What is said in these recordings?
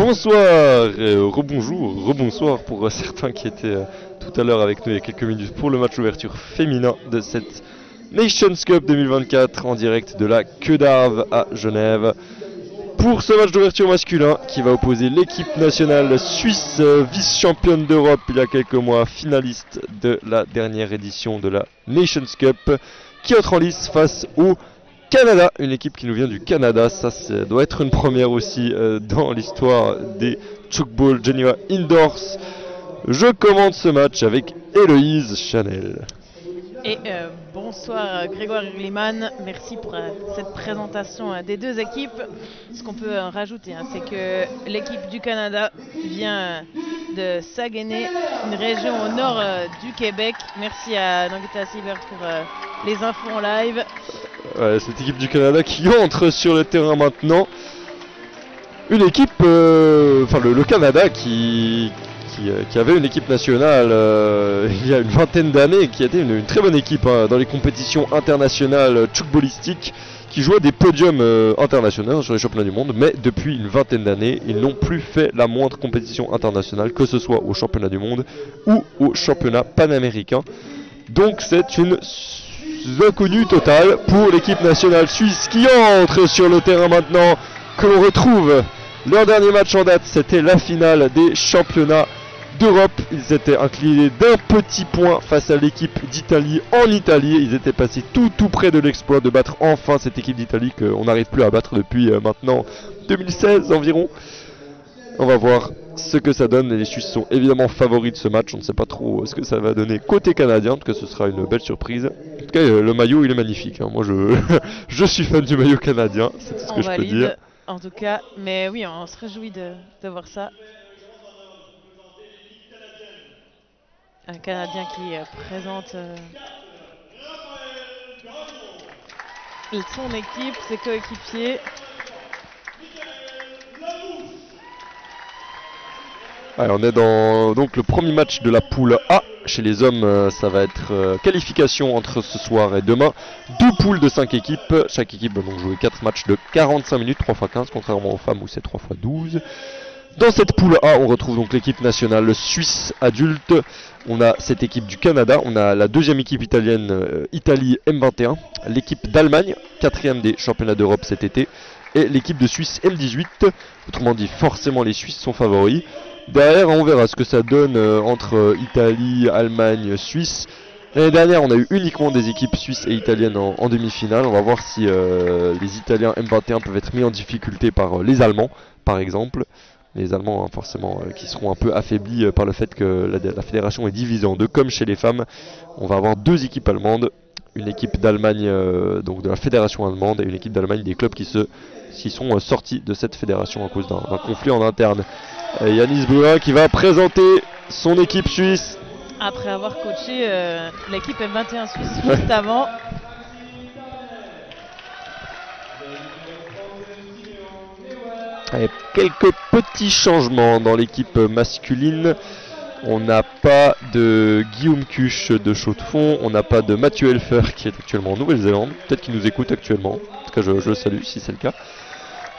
Bonsoir, rebonjour, rebonsoir pour certains qui étaient tout à l'heure avec nous il y a quelques minutes pour le match d'ouverture féminin de cette Nations Cup 2024 en direct de la Queue d'Arve à Genève. Pour ce match d'ouverture masculin qui va opposer l'équipe nationale suisse, vice-championne d'Europe il y a quelques mois, finaliste de la dernière édition de la Nations Cup, qui entre en lice face au Canada, une équipe qui nous vient du Canada. Ça doit être une première aussi dans l'histoire des Chukball Geneva Indoors. Je commande ce match avec Héloïse Chanel. Et bonsoir Grégoire Gliman, merci pour cette présentation des deux équipes. Ce qu'on peut rajouter, c'est que l'équipe du Canada vient de Saguenay, une région au nord du Québec. Merci à Nangita Siebert pour les infos en live. Cette équipe du Canada qui entre sur le terrain maintenant. Une équipe, le Canada qui avait une équipe nationale il y a une vingtaine d'années, qui était une très bonne équipe dans les compétitions internationales tchoukbolistiques, qui jouait des podiums internationaux sur les championnats du monde, mais depuis une vingtaine d'années, ils n'ont plus fait la moindre compétition internationale, que ce soit au championnat du monde ou au championnat panaméricain. Donc c'est une inconnue totale pour l'équipe nationale suisse qui entre sur le terrain maintenant, que l'on retrouve. Leur dernier match en date, c'était la finale des championnats d'Europe. Ils s'étaient inclinés d'un petit point face à l'équipe d'Italie en Italie. Ils étaient passés tout près de l'exploit de battre enfin cette équipe d'Italie qu'on n'arrive plus à battre depuis maintenant 2016 environ. On va voir ce que ça donne. Les Suisses sont évidemment favoris de ce match. On ne sait pas trop ce que ça va donner côté canadien. En tout cas, ce sera une belle surprise. En tout cas, le maillot, il est magnifique. Moi, je suis fan du maillot canadien. C'est tout ce On que je peux dire. valide en tout cas, mais oui, on se réjouit de voir ça. Un Canadien qui présente son équipe, ses coéquipiers. Allez, on est dans donc le premier match de la poule A. Chez les hommes, ça va être qualification entre ce soir et demain. Deux poules de 5 équipes. Chaque équipe va donc jouer 4 matchs de 45 minutes, 3 x 15, contrairement aux femmes où c'est 3 x 12. Dans cette poule A, on retrouve donc l'équipe nationale suisse adulte. On a cette équipe du Canada, on a la deuxième équipe italienne, Italie M21, l'équipe d'Allemagne, quatrième des championnats d'Europe cet été, et l'équipe de Suisse M18. Autrement dit, forcément les Suisses sont favoris. Derrière, on verra ce que ça donne entre Italie, Allemagne, Suisse. L'année dernière, on a eu uniquement des équipes suisses et italiennes en demi-finale. On va voir si les Italiens M21 peuvent être mis en difficulté par les Allemands, par exemple. Les Allemands, forcément, qui seront un peu affaiblis par le fait que la fédération est divisée en deux, comme chez les femmes. On va avoir deux équipes allemandes, une équipe d'Allemagne, donc de la fédération allemande, et une équipe d'Allemagne des clubs qui sont sortis de cette fédération à cause d'un conflit en interne. Yanis Bouin qui va présenter son équipe suisse. Après avoir coaché l'équipe M21 suisse juste avant. Et quelques petits changements dans l'équipe masculine. On n'a pas de Guillaume Cuche de Chaux-de-Fonds, on n'a pas de Mathieu Helfer qui est actuellement en Nouvelle-Zélande, peut-être qu'il nous écoute actuellement, en tout cas je le salue si c'est le cas.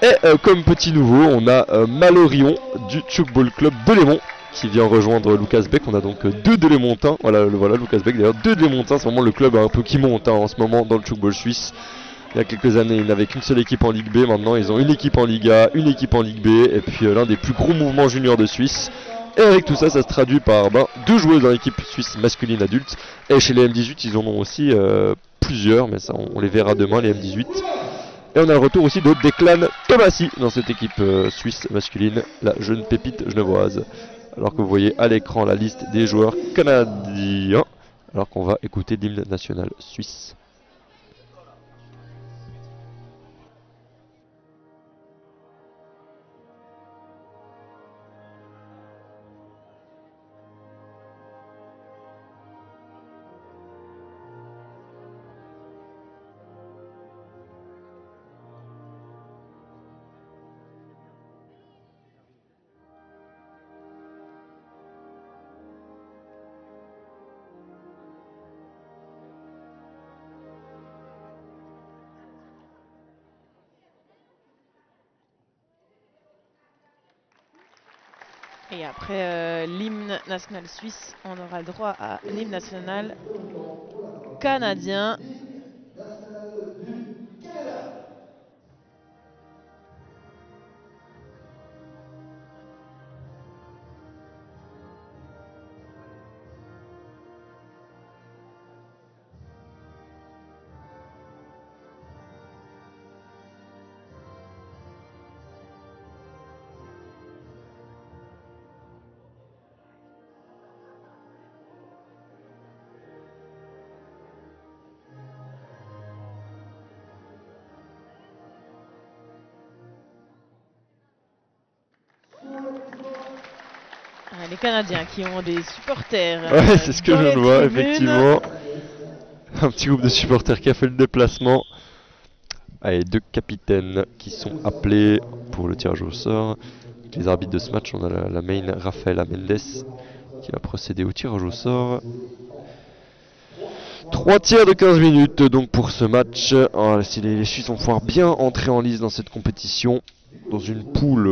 Et comme petit nouveau, on a Malorion du Tchoukball Club de Lémont qui vient rejoindre Lucas Beck. On a donc deux de Lémontins, voilà Lucas Beck d'ailleurs, deux de Lémontins, c'est vraiment le club un peu qui monte en ce moment dans le Tchoukball suisse. Il y a quelques années, ils n'avaient qu'une seule équipe en Ligue B, maintenant ils ont une équipe en Ligue A, une équipe en Ligue B, et puis l'un des plus gros mouvements juniors de Suisse. Et avec tout ça, ça se traduit par deux joueuses dans l'équipe suisse masculine adulte. Et chez les M18, ils en ont aussi plusieurs, mais ça on les verra demain, les M18. Et on a le retour aussi de Declan Thomasy dans cette équipe suisse masculine, la jeune pépite genevoise. Alors que vous voyez à l'écran la liste des joueurs canadiens, alors qu'on va écouter l'hymne national suisse. Et après l'hymne national suisse, on aura le droit à l'hymne national canadien. Les Canadiens qui ont des supporters. Ouais, c'est ce que je viens de voir, effectivement. Un petit groupe de supporters qui a fait le déplacement. Allez, 2 capitaines qui sont appelés pour le tirage au sort. Les arbitres de ce match, on a la main Rafaela Mendes qui va procéder au tirage au sort. 3 tiers de 15 minutes donc pour ce match. Alors, si les Suisses vont pouvoir bien entrer en lice dans cette compétition, dans une poule,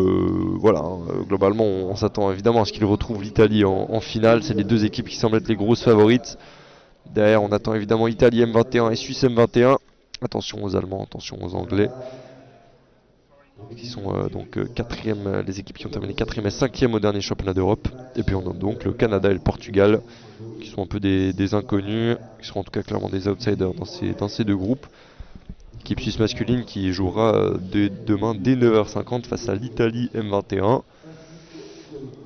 voilà, globalement on s'attend évidemment à ce qu'ils retrouvent l'Italie en finale. C'est les deux équipes qui semblent être les grosses favorites. Derrière on attend évidemment Italie M21 et Suisse M21. Attention aux Allemands, attention aux Anglais. Qui sont donc quatrième, les équipes qui ont terminé 4e et 5e au dernier championnat d'Europe. Et puis on a donc le Canada et le Portugal qui sont un peu des inconnus, qui seront en tout cas clairement des outsiders dans ces deux groupes. L'équipe suisse masculine qui jouera demain dès 9h50 face à l'Italie M21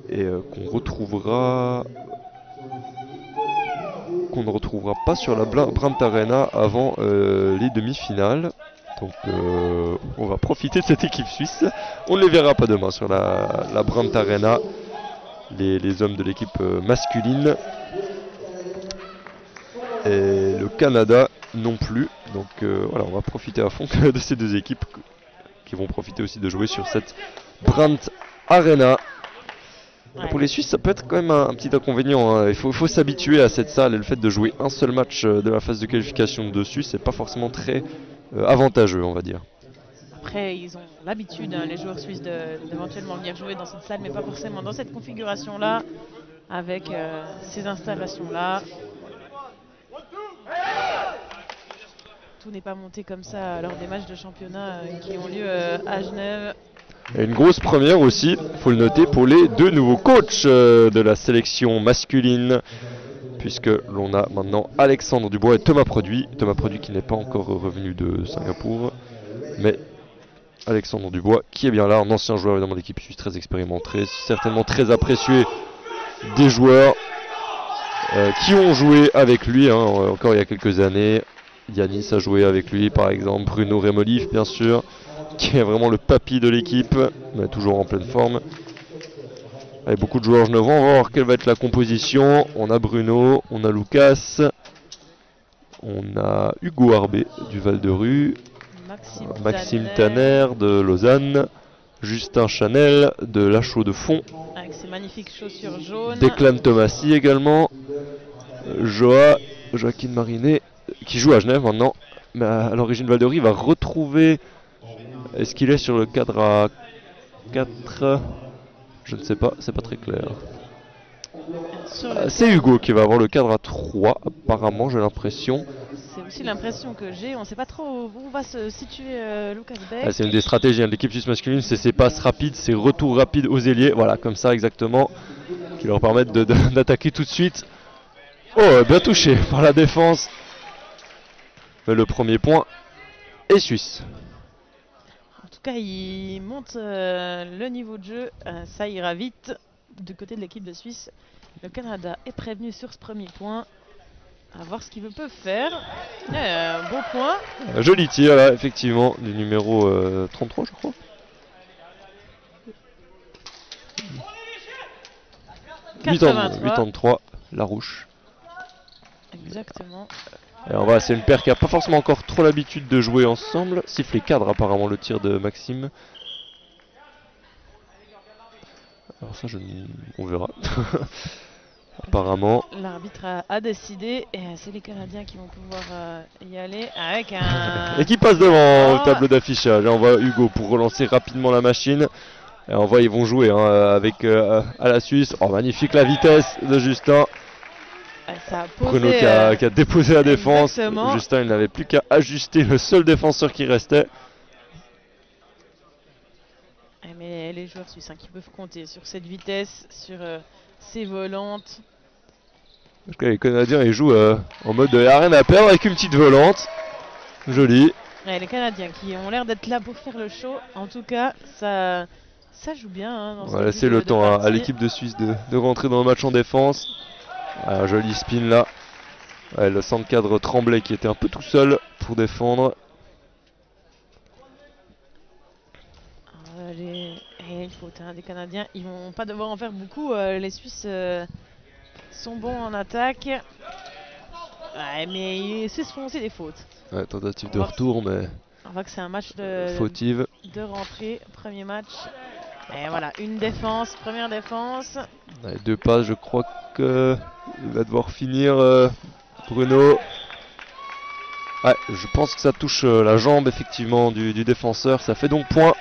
et qu'on ne retrouvera pas sur la Brandt Arena avant les demi-finales. Donc on va profiter de cette équipe suisse. On ne les verra pas demain sur la Brandt Arena, les hommes de l'équipe masculine. Et le Canada non plus. Donc voilà, on va profiter à fond de ces deux équipes qui vont profiter aussi de jouer sur cette Brandt Arena. Ouais. Pour les Suisses, ça peut être quand même un petit inconvénient. Hein. Il faut s'habituer à cette salle et le fait de jouer un seul match de la phase de qualification dessus, c'est pas forcément très avantageux, on va dire. Après, ils ont l'habitude, hein, les joueurs suisses, d'éventuellement venir jouer dans cette salle, mais pas forcément dans cette configuration-là, avec ces installations-là. Tout n'est pas monté comme ça lors des matchs de championnat qui ont lieu à Genève. Et une grosse première aussi, il faut le noter, pour les deux nouveaux coachs de la sélection masculine, puisque l'on a maintenant Alexandre Dubois et Thomas Produit. Thomas Produit qui n'est pas encore revenu de Singapour, mais Alexandre Dubois qui est bien là, un ancien joueur évidemment de l'équipe suisse, très expérimenté, certainement très apprécié des joueurs qui ont joué avec lui, hein, encore il y a quelques années. Yanis a joué avec lui par exemple, Bruno Remolif bien sûr, qui est vraiment le papy de l'équipe, mais toujours en pleine forme. Avec beaucoup de joueurs genevois, on va voir quelle va être la composition. On a Bruno, on a Lucas, on a Hugo Arbé du Val-de-Rue, Maxime Tanner de Lausanne, Justin Chanel de La Chaux-de-Fonds, avec ses magnifiques chaussures jaunes, Declan Tomassi également, Joaquin Marinet, qui joue à Genève maintenant, mais à l'origine Val-de-Rue, va retrouver... Est-ce qu'il est sur le cadre à 4? Je ne sais pas, c'est pas très clair. C'est Hugo qui va avoir le cadre à 3, apparemment, j'ai l'impression. C'est aussi l'impression que j'ai, on ne sait pas trop où va se situer Lucas Beck. C'est une des stratégies de l'équipe suisse masculine, c'est ses passes rapides, ses retours rapides aux ailiers, voilà, comme ça exactement, qui leur permettent d'attaquer tout de suite. Oh, bien touché par la défense. Mais le premier point est suisse. En tout cas, il monte le niveau de jeu, ça ira vite du côté de l'équipe de Suisse. Le Canada est prévenu sur ce premier point. À voir ce qu'ils peuvent faire. Bon point. Joli tir là, effectivement, du numéro 33, je crois. 83, Larouche. Exactement. Et on va, c'est une paire qui n'a pas forcément encore trop l'habitude de jouer ensemble. Sifflet cadre apparemment le tir de Maxime. Alors ça, on verra. Apparemment. L'arbitre a décidé et c'est les Canadiens qui vont pouvoir y aller avec un... Et qui passe devant le tableau d'affichage. On voit Hugo pour relancer rapidement la machine. Et on voit ils vont jouer hein, avec à la Suisse. Oh magnifique la vitesse de Justin. Ça a posé, Bruno qui a déposé la défense. Exactement. Justin il n'avait plus qu'à ajuster le seul défenseur qui restait. Mais les joueurs suisses hein, qui peuvent compter sur cette vitesse, sur ces volantes. En tout cas, les Canadiens ils jouent en mode il n'y a rien à perdre avec une petite volante. Joli. Les Canadiens qui ont l'air d'être là pour faire le show. En tout cas, ça joue bien. Hein, on va laisser le temps à l'équipe de Suisse de rentrer dans le match en défense. Un joli spin là. Ouais, le centre cadre Tremblay qui était un peu tout seul pour défendre. Il faut des Canadiens, ils vont pas devoir en faire beaucoup. Les Suisses sont bons en attaque. Ouais, mais ils se font aussi des fautes. Ouais, tentative de retour, mais. On voit que c'est un match fautive. De rentrée, premier match. Et voilà, une défense, première défense. Ouais, 2 passes, je crois que il va devoir finir Bruno. Ouais, je pense que ça touche la jambe effectivement du défenseur, ça fait donc point.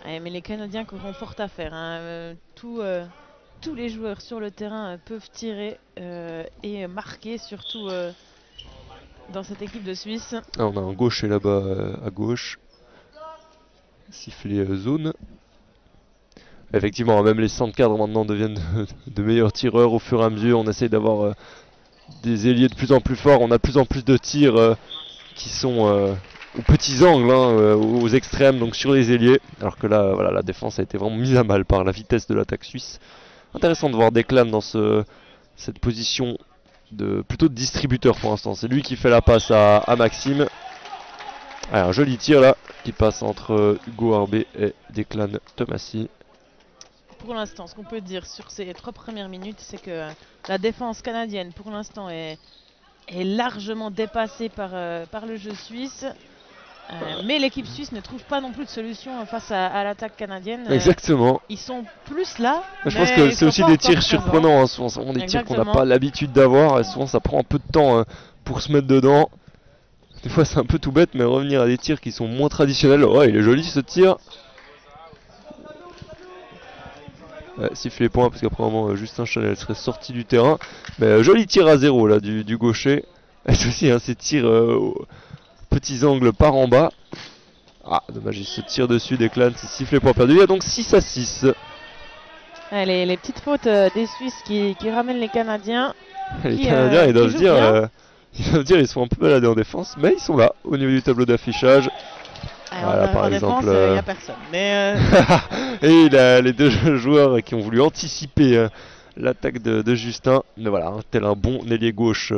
Ouais, mais les Canadiens auront fort à faire. Hein. Tous les joueurs sur le terrain peuvent tirer et marquer, surtout dans cette équipe de Suisse. Ah, on a un gaucher là-bas à gauche. Sifflet zone. Effectivement, même les centres cadres maintenant deviennent de meilleurs tireurs au fur et à mesure. On essaye d'avoir des ailiers de plus en plus forts. On a de plus en plus de tirs qui sont aux petits angles, hein, aux extrêmes, donc sur les ailiers. Alors que là, voilà, la défense a été vraiment mise à mal par la vitesse de l'attaque suisse. Intéressant de voir Declan dans cette position plutôt de distributeur pour l'instant. C'est lui qui fait la passe à Maxime. Allez, un joli tir là qui passe entre Hugo Arbé et Declan Thomasy. Pour l'instant, ce qu'on peut dire sur ces 3 premières minutes, c'est que la défense canadienne, pour l'instant, est largement dépassée par le jeu suisse. Mais l'équipe suisse ne trouve pas non plus de solution face à l'attaque canadienne. Exactement. Ils sont plus là. Je pense que c'est aussi des tirs surprenants. Hein. Souvent, c'est vraiment des tirs qu'on n'a pas l'habitude d'avoir. Et souvent, ça prend un peu de temps pour se mettre dedans. Des fois, c'est un peu tout bête, mais revenir à des tirs qui sont moins traditionnels. Ouais, il est joli ce tir. Ouais, siffler les points parce qu'après un moment Justin Chanel serait sorti du terrain. Mais joli tir à 0 là du gaucher. C'est aussi hein, ces tirs aux petits angles par en bas. Ah dommage, il se tire dessus, Declan, c'est sifflé point perdu. Il y a donc 6-6. Les petites fautes des Suisses qui ramènent les Canadiens. Les Canadiens ils doivent dire ils sont un peu baladés en défense, mais ils sont là au niveau du tableau d'affichage. Voilà, par exemple, il n'y a personne. Mais et il a les 2 joueurs qui ont voulu anticiper l'attaque de Justin. Mais voilà, hein, tel un bon ailier gauche,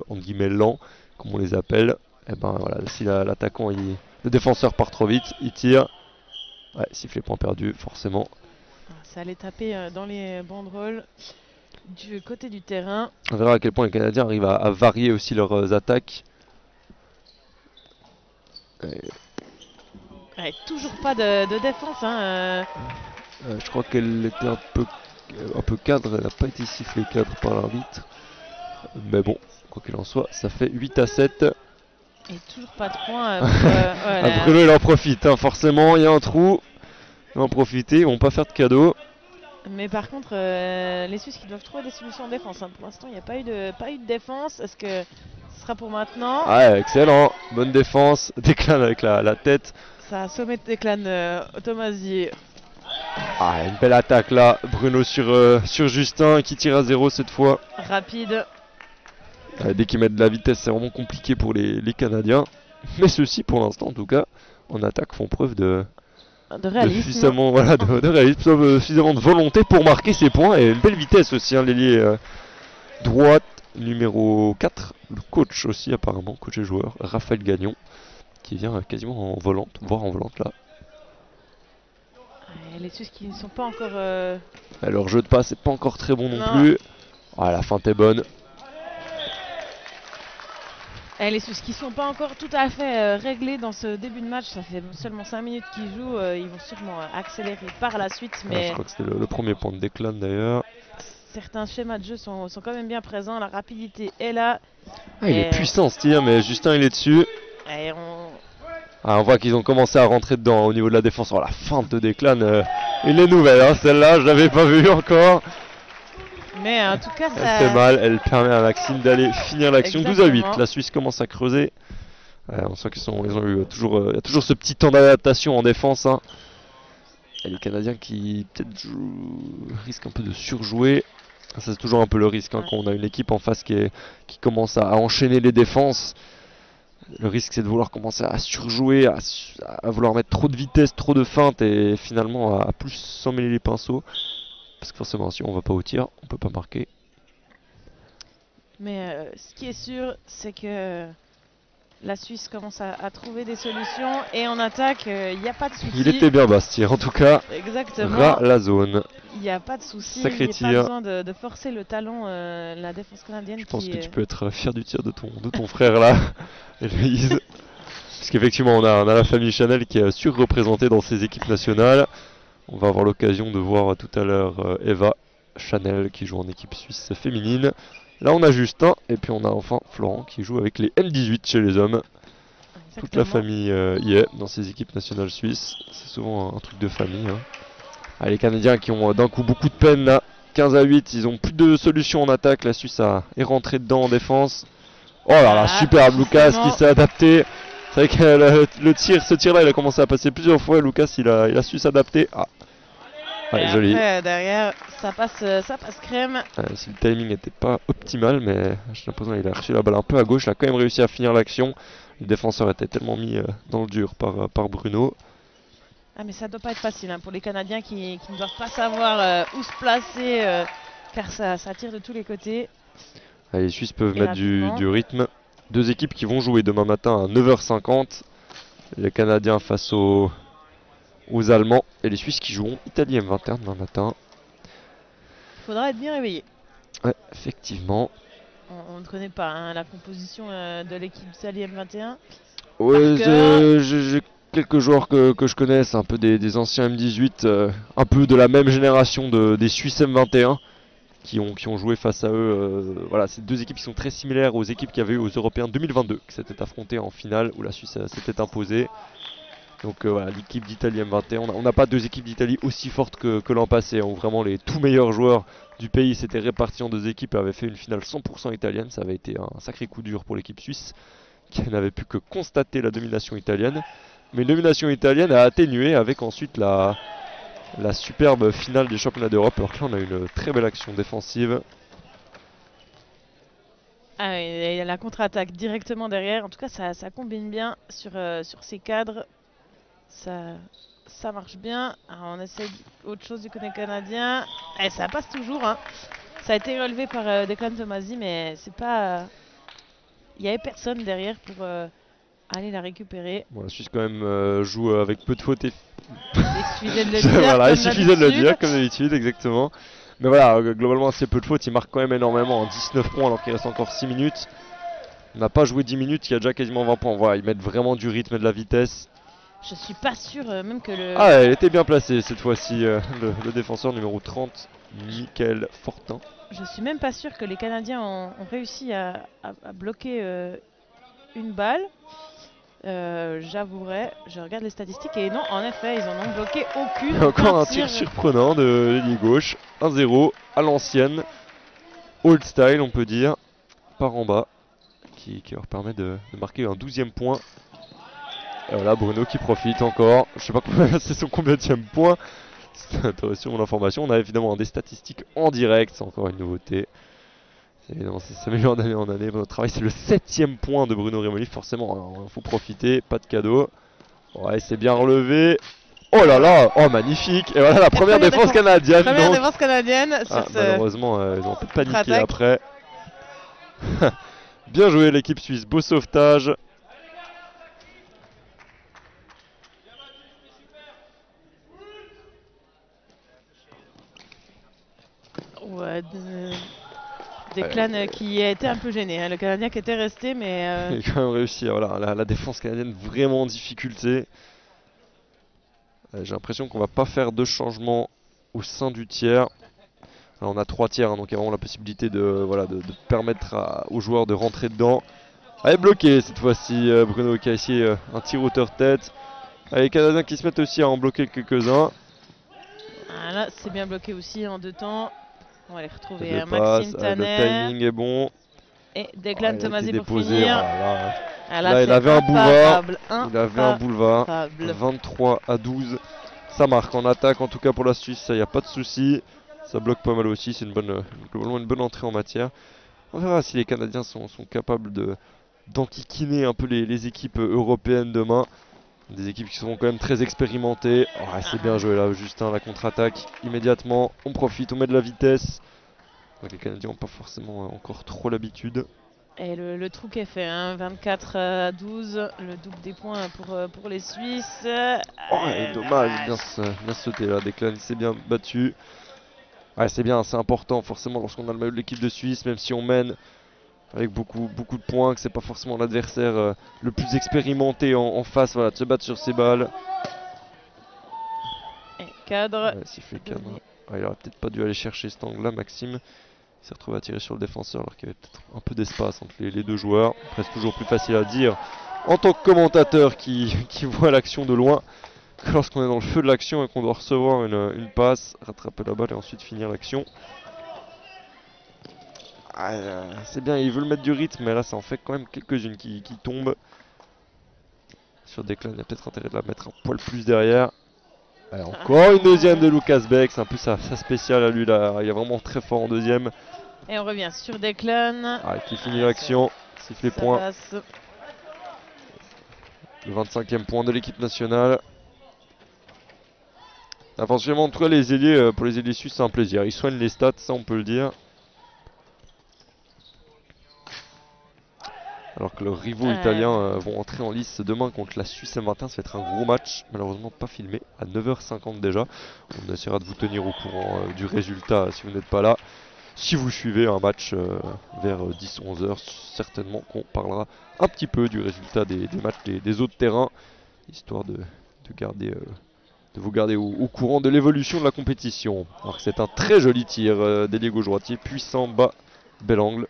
en guillemets lent, comme on les appelle. Et ben voilà, si l'attaquant, le défenseur part trop vite, il tire. Ouais, sifflet point perdu, forcément. Ça allait taper dans les banderoles du côté du terrain. On verra à quel point les Canadiens arrivent à varier aussi leurs attaques. Ouais, toujours pas de défense. Hein, je crois qu'elle était un peu cadre, elle n'a pas été sifflée cadre par l'arbitre. Mais bon, quoi qu'il en soit, ça fait 8-7. Et toujours pas de points. Voilà. Bruno il en profite, hein, forcément, il y a un trou. Ils vont en profiter, ils vont pas faire de cadeaux. Mais par contre, les Suisses qui doivent trouver des solutions en défense. Hein. Pour l'instant, il n'y a pas eu de défense. Est-ce que ce sera pour maintenant? Ouais, excellent. Bonne défense. Declan avec la tête. Ça a assommé Declan Thomasy. Ah, une belle attaque là. Bruno sur Justin qui tire à 0 cette fois. Rapide. Dès qu'ils mettent de la vitesse, c'est vraiment compliqué pour les Canadiens. Mais ceux-ci, pour l'instant en tout cas, en attaque font preuve de réalisme. Suffisamment, voilà, de réalisme, suffisamment de volonté pour marquer ses points. Et une belle vitesse aussi, hein, l'ailier droite numéro 4. Le coach aussi apparemment, coach et joueur, Raphaël Gagnon, qui vient quasiment en volante, voire en volante là. Les Suisses qui ne sont pas encore... Leur jeu de passe n'est pas encore très bon non plus. Ah, la feinte est bonne. Les Suisses qui ne sont pas encore tout à fait réglés dans ce début de match, ça fait seulement 5 minutes qu'ils jouent, ils vont sûrement accélérer par la suite. Mais je crois que c'était le premier point de Declan d'ailleurs. Certains schémas de jeu sont quand même bien présents, la rapidité est là. Ah, il est puissant ce tir, mais Justin il est dessus. Ah, on voit qu'ils ont commencé à rentrer dedans au niveau de la défense. Oh, la feinte de Declan, il est nouvelle, hein, celle-là, je l'avais pas vue encore. Mais en tout cas, ça... Elle fait mal, elle permet à Maxime d'aller finir l'action. 12-8, la Suisse commence à creuser. On sent qu'ils ont eu toujours, y a toujours ce petit temps d'adaptation en défense. Hein. Et les Canadiens qui peut-être risquent un peu de surjouer. Ça c'est toujours un peu le risque hein, quand on a une équipe en face qui commence à enchaîner les défenses. Le risque c'est de vouloir commencer à surjouer, à vouloir mettre trop de vitesse, trop de feinte et finalement à plus s'en mêler les pinceaux. Parce que forcément si on va pas au tir, on peut pas marquer. Mais ce qui est sûr, c'est que la Suisse commence à trouver des solutions et en attaque, il n'y a pas de souci. Il était bien bas ce tir en tout cas. Exactement. Ras la zone. Il n'y a pas de souci. Sacré tir. Il n'y a pas besoin de forcer le talon, la défense canadienne. Je pense que tu peux être fier du tir de ton frère là, Héloïse. Parce qu'effectivement on a la famille Chanel qui est surreprésentée dans ces équipes nationales. On va avoir l'occasion de voir tout à l'heure Eva Chanel qui joue en équipe suisse féminine. Là on a Justin et puis on a enfin Florent qui joue avec les M18 chez les hommes. Exactement. Toute la famille y est dans ces équipes nationales suisses. C'est souvent un truc de famille. Hein. Ah, les Canadiens qui ont d'un coup beaucoup de peine là. 15-8, ils ont plus de solutions en attaque. La Suisse est rentrée dedans en défense. Oh là là, superbe Lucas qui s'est adapté. C'est vrai que ce tir là il a commencé à passer plusieurs fois. Lucas il a su s'adapter. Ah. Ouais, joli. Après, derrière, ça passe crème. Si le timing n'était pas optimal, mais j'ai l'impression qu'il a reçu la balle un peu à gauche. Il a quand même réussi à finir l'action. Le défenseur était tellement mis dans le dur par Bruno. Ah, mais ça doit pas être facile hein, pour les Canadiens qui ne doivent pas savoir où se placer, car ça tire de tous les côtés. Allez, les Suisses peuvent mettre du rythme. Deux équipes qui vont jouer demain matin à 9h50. Les Canadiens face aux Allemands et les Suisses qui joueront Italie M21 demain matin. Il faudra être bien réveillé. Ouais, effectivement. On ne connaît pas hein, la composition de l'équipe d'Italie M21. Ouais, j'ai quelques joueurs que je connais, c'est un peu des anciens M18, un peu de la même génération des Suisses M21 qui ont joué face à eux. Voilà, c'est deux équipes qui sont très similaires aux équipes qu'il y avait eu aux Européens 2022 qui s'étaient affrontées en finale où la Suisse s'était imposée. Donc voilà, l'équipe d'Italie M21, on n'a pas deux équipes d'Italie aussi fortes que l'an passé, hein, où vraiment les tout meilleurs joueurs du pays s'étaient répartis en deux équipes et avaient fait une finale 100% italienne. Ça avait été un sacré coup dur pour l'équipe suisse, qui n'avait pu que constater la domination italienne. Mais une domination italienne a atténué avec ensuite la superbe finale des championnats d'Europe, alors que là on a une très belle action défensive. Ah, et la contre-attaque directement derrière, en tout cas ça combine bien sur ces cadres. Ça marche bien. Alors on essaie autre chose du côté canadien. Et ça passe toujours. Hein. Ça a été relevé par Declan Tomasi, mais c'est pas. Il n'y avait personne derrière pour aller la récupérer. Bon, la Suisse quand même joue avec peu de fautes. Il suffisait de le dire. Voilà, il suffisait de le dire comme d'habitude, exactement. Mais voilà, globalement assez peu de fautes. Il marque quand même énormément. 19 points alors qu'il reste encore 6 minutes. On n'a pas joué 10 minutes, il y a déjà quasiment 20 points. Voilà, ils mettent vraiment du rythme et de la vitesse. Je suis pas sûr même que le... Ah, elle était bien placée cette fois-ci, le défenseur numéro 30, Michael Fortin. Je suis même pas sûr que les Canadiens ont réussi à bloquer une balle. J'avouerai, je regarde les statistiques et non, en effet, ils en ont bloqué aucune. Encore un tir surprenant de l'ailier gauche, 1-0 à l'ancienne, old style on peut dire, par en bas, qui leur permet de marquer un 12e point. Et voilà, Bruno qui profite encore. Je sais pas c'est son combienième point. C'est intéressant mon information. On a évidemment des statistiques en direct, c'est encore une nouveauté. Ça s'améliore d'année en année. Notre travail, c'est le 7e point de Bruno Remoli. Forcément, il faut profiter, pas de cadeau. Ouais, c'est bien relevé. Oh là là, oh magnifique. Et voilà la première défense canadienne. Première défense canadienne. Malheureusement, ils ont un peu paniqué après. Bien joué l'équipe suisse, beau sauvetage. Ouais, Declan qui a été un peu gêné, hein. Le Canadien qui était resté, mais... Il a quand même réussi, voilà, la défense canadienne vraiment en difficulté. J'ai l'impression qu'on va pas faire de changement au sein du tiers. Alors, on a 3 tiers, hein, donc il y a vraiment la possibilité de permettre aux joueurs de rentrer dedans. Allez, bloqué cette fois-ci, Bruno qui a essayé un tir hauteur-tête. Allez, les Canadiens qui se mettent aussi à en bloquer quelques-uns. Voilà, c'est bien bloqué aussi en 2 temps. On va les retrouver Deux Maxime passes, Tanner. le timing est bon. Et Declan Tomasi pour déposé. finir. Là, il avait un boulevard. Il avait un boulevard. Imparable. 23 à 12. Ça marque en attaque, en tout cas pour la Suisse, ça y a pas de souci. Ça bloque pas mal aussi, c'est globalement une bonne entrée en matière. On verra si les Canadiens sont capables d'enquiquiner un peu les équipes européennes demain. Des équipes qui seront quand même très expérimentées. Oh, c'est bien joué là, Justin, la contre-attaque immédiatement. On profite, on met de la vitesse. Donc, les Canadiens n'ont pas forcément encore trop l'habitude. Et le trou qui est fait, hein, 24 à 12, le double des points pour les Suisses. Oh, dommage, bien sauté là, Declan s'est bien battu. Ouais, c'est bien, c'est important forcément lorsqu'on a le maillot de l'équipe de Suisse, même si on mène avec beaucoup de points, que c'est pas forcément l'adversaire le plus expérimenté en face, voilà, de se battre sur ses balles. Et cadre. Ouais, sifflet cadre. Ouais, il aurait peut-être pas dû aller chercher cet angle là, Maxime. Il s'est retrouvé à tirer sur le défenseur alors qu'il y avait peut-être un peu d'espace entre les deux joueurs. Après, c'est toujours plus facile à dire en tant que commentateur qui voit l'action de loin que lorsqu'on est dans le feu de l'action et qu'on doit recevoir une passe, rattraper la balle et ensuite finir l'action. C'est bien, il veut le mettre du rythme, mais là ça en fait quand même quelques-unes qui tombent. Sur Declan, il y a peut-être intérêt de la mettre un poil plus derrière. Allez, encore une deuxième de Lucas Beck, c'est un peu sa spéciale à lui là, il est vraiment très fort en deuxième. Et on revient sur Declan. Qui finit l'action, siffle les points. Passe. Le 25e point de l'équipe nationale. Forcément, en tout cas, les ailiers, pour les ailiers suisses, c'est un plaisir. Ils soignent les stats, ça on peut le dire. Alors que leurs rivaux italiens vont entrer en lice demain contre la Suisse matin. Ça va être un gros match, malheureusement pas filmé, à 9h50 déjà. On essaiera de vous tenir au courant du résultat si vous n'êtes pas là. Si vous suivez un match vers 10-11h, certainement qu'on parlera un petit peu du résultat des matchs des autres terrains, histoire de vous garder au courant de l'évolution de la compétition. Alors que c'est un très joli tir d'ailier gauche-droitier, puissant, bas, bel angle,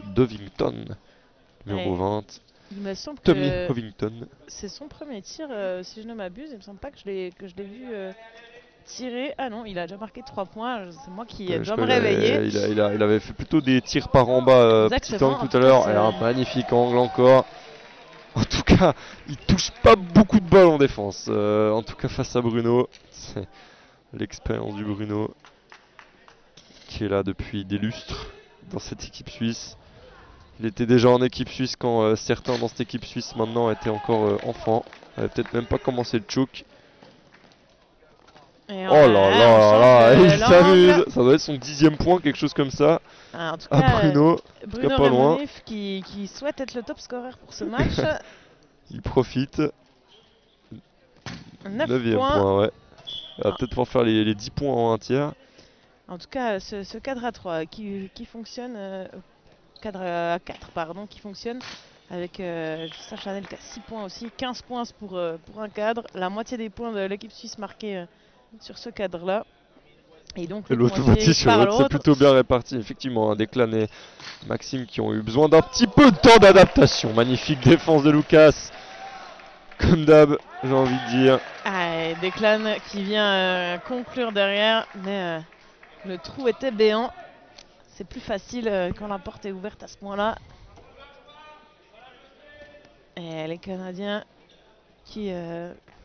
Dovington. Numéro 20. Il me semble Tommy que Covington. c'est son premier tir, si je ne m'abuse. Il me semble pas que je l'ai vu tirer. Ah non, il a déjà marqué 3 points. C'est moi qui dois me réveiller. Il avait fait plutôt des tirs par en bas, petit angle tout à l'heure. Et un magnifique angle encore. En tout cas, il touche pas beaucoup de balles en défense. En tout cas, face à Bruno. C'est l'expérience du Bruno qui est là depuis des lustres dans cette équipe suisse. Il était déjà en équipe suisse quand certains dans cette équipe suisse maintenant étaient encore enfants. Il n'avait peut-être même pas commencé le choke. Oh là là, il s'amuse. Ça doit être son 10e point, quelque chose comme ça. En tout cas, Bruno pas loin. Qui souhaite être le top scorer pour ce match. Il profite. 9e point, ouais. Il va peut-être pouvoir faire les 10 points en un tiers. En tout cas, ce cadre à 3 qui fonctionne... cadre à 4 pardon, qui fonctionne avec Justin Chanel qui a 6 points aussi, 15 points pour un cadre, la moitié des points de l'équipe suisse marqués sur ce cadre là, et donc l'autre moitié sur l'autre, c'est plutôt bien réparti effectivement, Declan et Maxime qui ont eu besoin d'un petit peu de temps d'adaptation. Magnifique défense de Lucas, comme d'hab j'ai envie de dire. Declan qui vient conclure derrière, mais le trou était béant. C'est plus facile quand la porte est ouverte à ce point-là. Et les Canadiens qui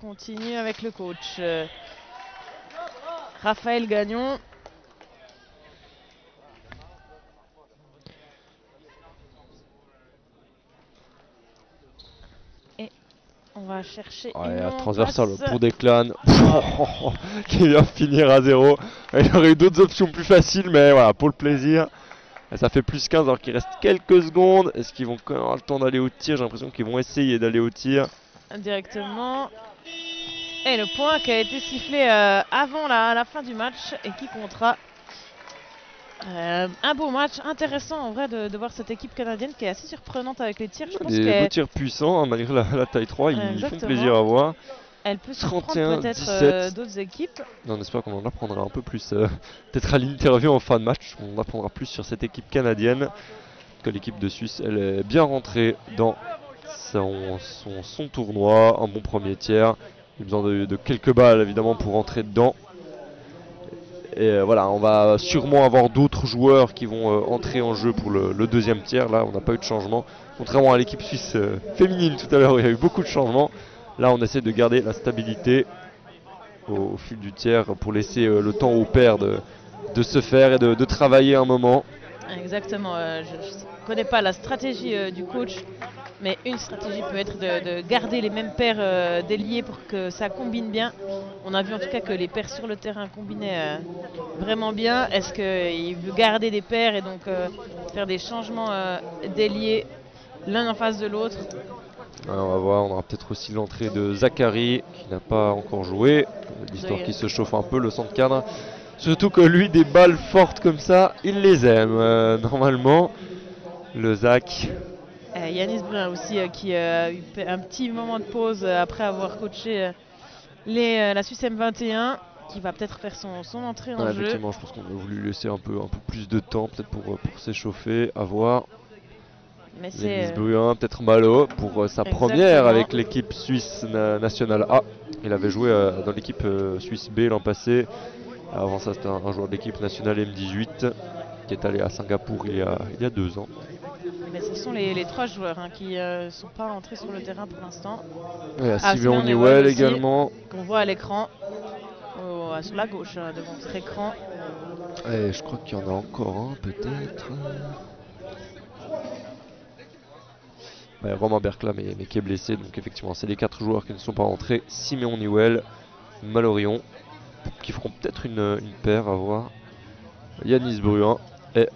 continuent avec le coach. Raphaël Gagnon. Et on va chercher une transversale pour Declan. Qui vient finir à 0. Il aurait eu d'autres options plus faciles, mais voilà, pour le plaisir. Et ça fait plus 15 alors qu'il reste quelques secondes. Est-ce qu'ils vont quand même avoir le temps d'aller au tir? J'ai l'impression qu'ils vont essayer d'aller au tir. Directement. Et le point qui a été sifflé avant la fin du match et qui comptera. Un beau match, intéressant en vrai de voir cette équipe canadienne qui est assez surprenante avec les tirs. Je pense des beaux tirs puissants, hein, malgré la taille 3, ils font plaisir à voir. Elle peut surprendre peut-être d'autres équipes. On espère qu'on en apprendra un peu plus, peut-être à l'interview en fin de match, on apprendra plus sur cette équipe canadienne. tout cas l'équipe de Suisse, elle est bien rentrée dans son tournoi. Un bon premier tiers. Il a besoin de quelques balles évidemment pour rentrer dedans. Et voilà, on va sûrement avoir d'autres joueurs qui vont entrer en jeu pour le deuxième tiers. Là, on n'a pas eu de changement. Contrairement à l'équipe suisse féminine tout à l'heure, où il y a eu beaucoup de changements. Là, on essaie de garder la stabilité au fil du tiers pour laisser le temps aux pairs de se faire et de travailler un moment. Exactement. Je ne connais pas la stratégie du coach, mais une stratégie peut être de garder les mêmes paires d'ailiers pour que ça combine bien. On a vu en tout cas que les paires sur le terrain combinaient vraiment bien. Est-ce qu'il veut garder des paires et donc faire des changements d'ailiers l'un en face de l'autre? On va voir, on aura peut-être aussi l'entrée de Zachary qui n'a pas encore joué. L'histoire qui se chauffe un peu, le centre cadre. Surtout que lui, des balles fortes comme ça, il les aime normalement. Le Zach. Yanis Brun aussi qui a eu un petit moment de pause après avoir coaché la Suisse M21, qui va peut-être faire son entrée en jeu. Effectivement, je pense qu'on a voulu laisser un peu plus de temps peut-être pour s'échauffer, à voir. Mais Yanis Brun, peut-être Malo pour sa première avec l'équipe suisse nationale A. Il avait joué dans l'équipe suisse B l'an passé. Avant ça, c'était un joueur de l'équipe nationale M18 qui est allé à Singapour il y a 2 ans. Mais ce sont les 3 joueurs qui ne sont pas entrés sur le terrain pour l'instant. Il y a Simeon Newell également. Qu'on voit à l'écran, sur la gauche devant votre écran. Et je crois qu'il y en a encore un peut-être. Romain Bercla mais qui est blessé, donc effectivement c'est les 4 joueurs qui ne sont pas rentrés. Simeon Newell, Malorion, qui feront peut-être une paire à voir. Yanis Brun et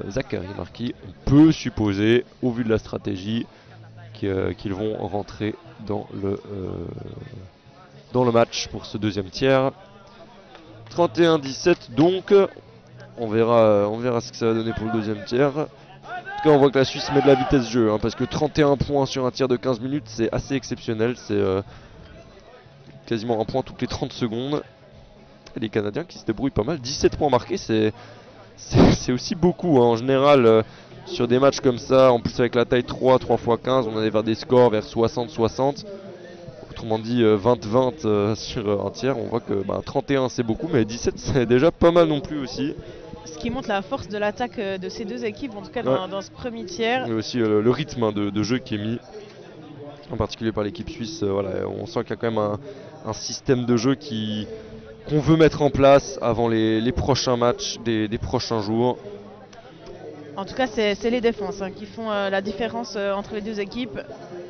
Zachary Marquis. On peut supposer, au vu de la stratégie, qu'ils vont rentrer dans le match pour ce deuxième tiers. 31-17 donc. On verra ce que ça va donner pour le deuxième tiers. En tout cas, on voit que la Suisse met de la vitesse de jeu, parce que 31 points sur un tiers de 15 minutes, c'est assez exceptionnel. C'est quasiment un point toutes les 30 secondes. Et les Canadiens qui se débrouillent pas mal. 17 points marqués, c'est aussi beaucoup. En général, sur des matchs comme ça, en plus avec la taille 3 x 15, on allait vers des scores vers 60-60. Autrement dit, 20-20 sur un tiers. On voit que 31 c'est beaucoup, mais 17 c'est déjà pas mal non plus aussi. Ce qui montre la force de l'attaque de ces deux équipes, en tout cas dans ce premier tiers. Et aussi le rythme de jeu qui est mis, en particulier par l'équipe suisse. On sent qu'il y a quand même un système de jeu qu'on veut mettre en place avant les prochains matchs des prochains jours. En tout cas, c'est les défenses qui font la différence entre les deux équipes.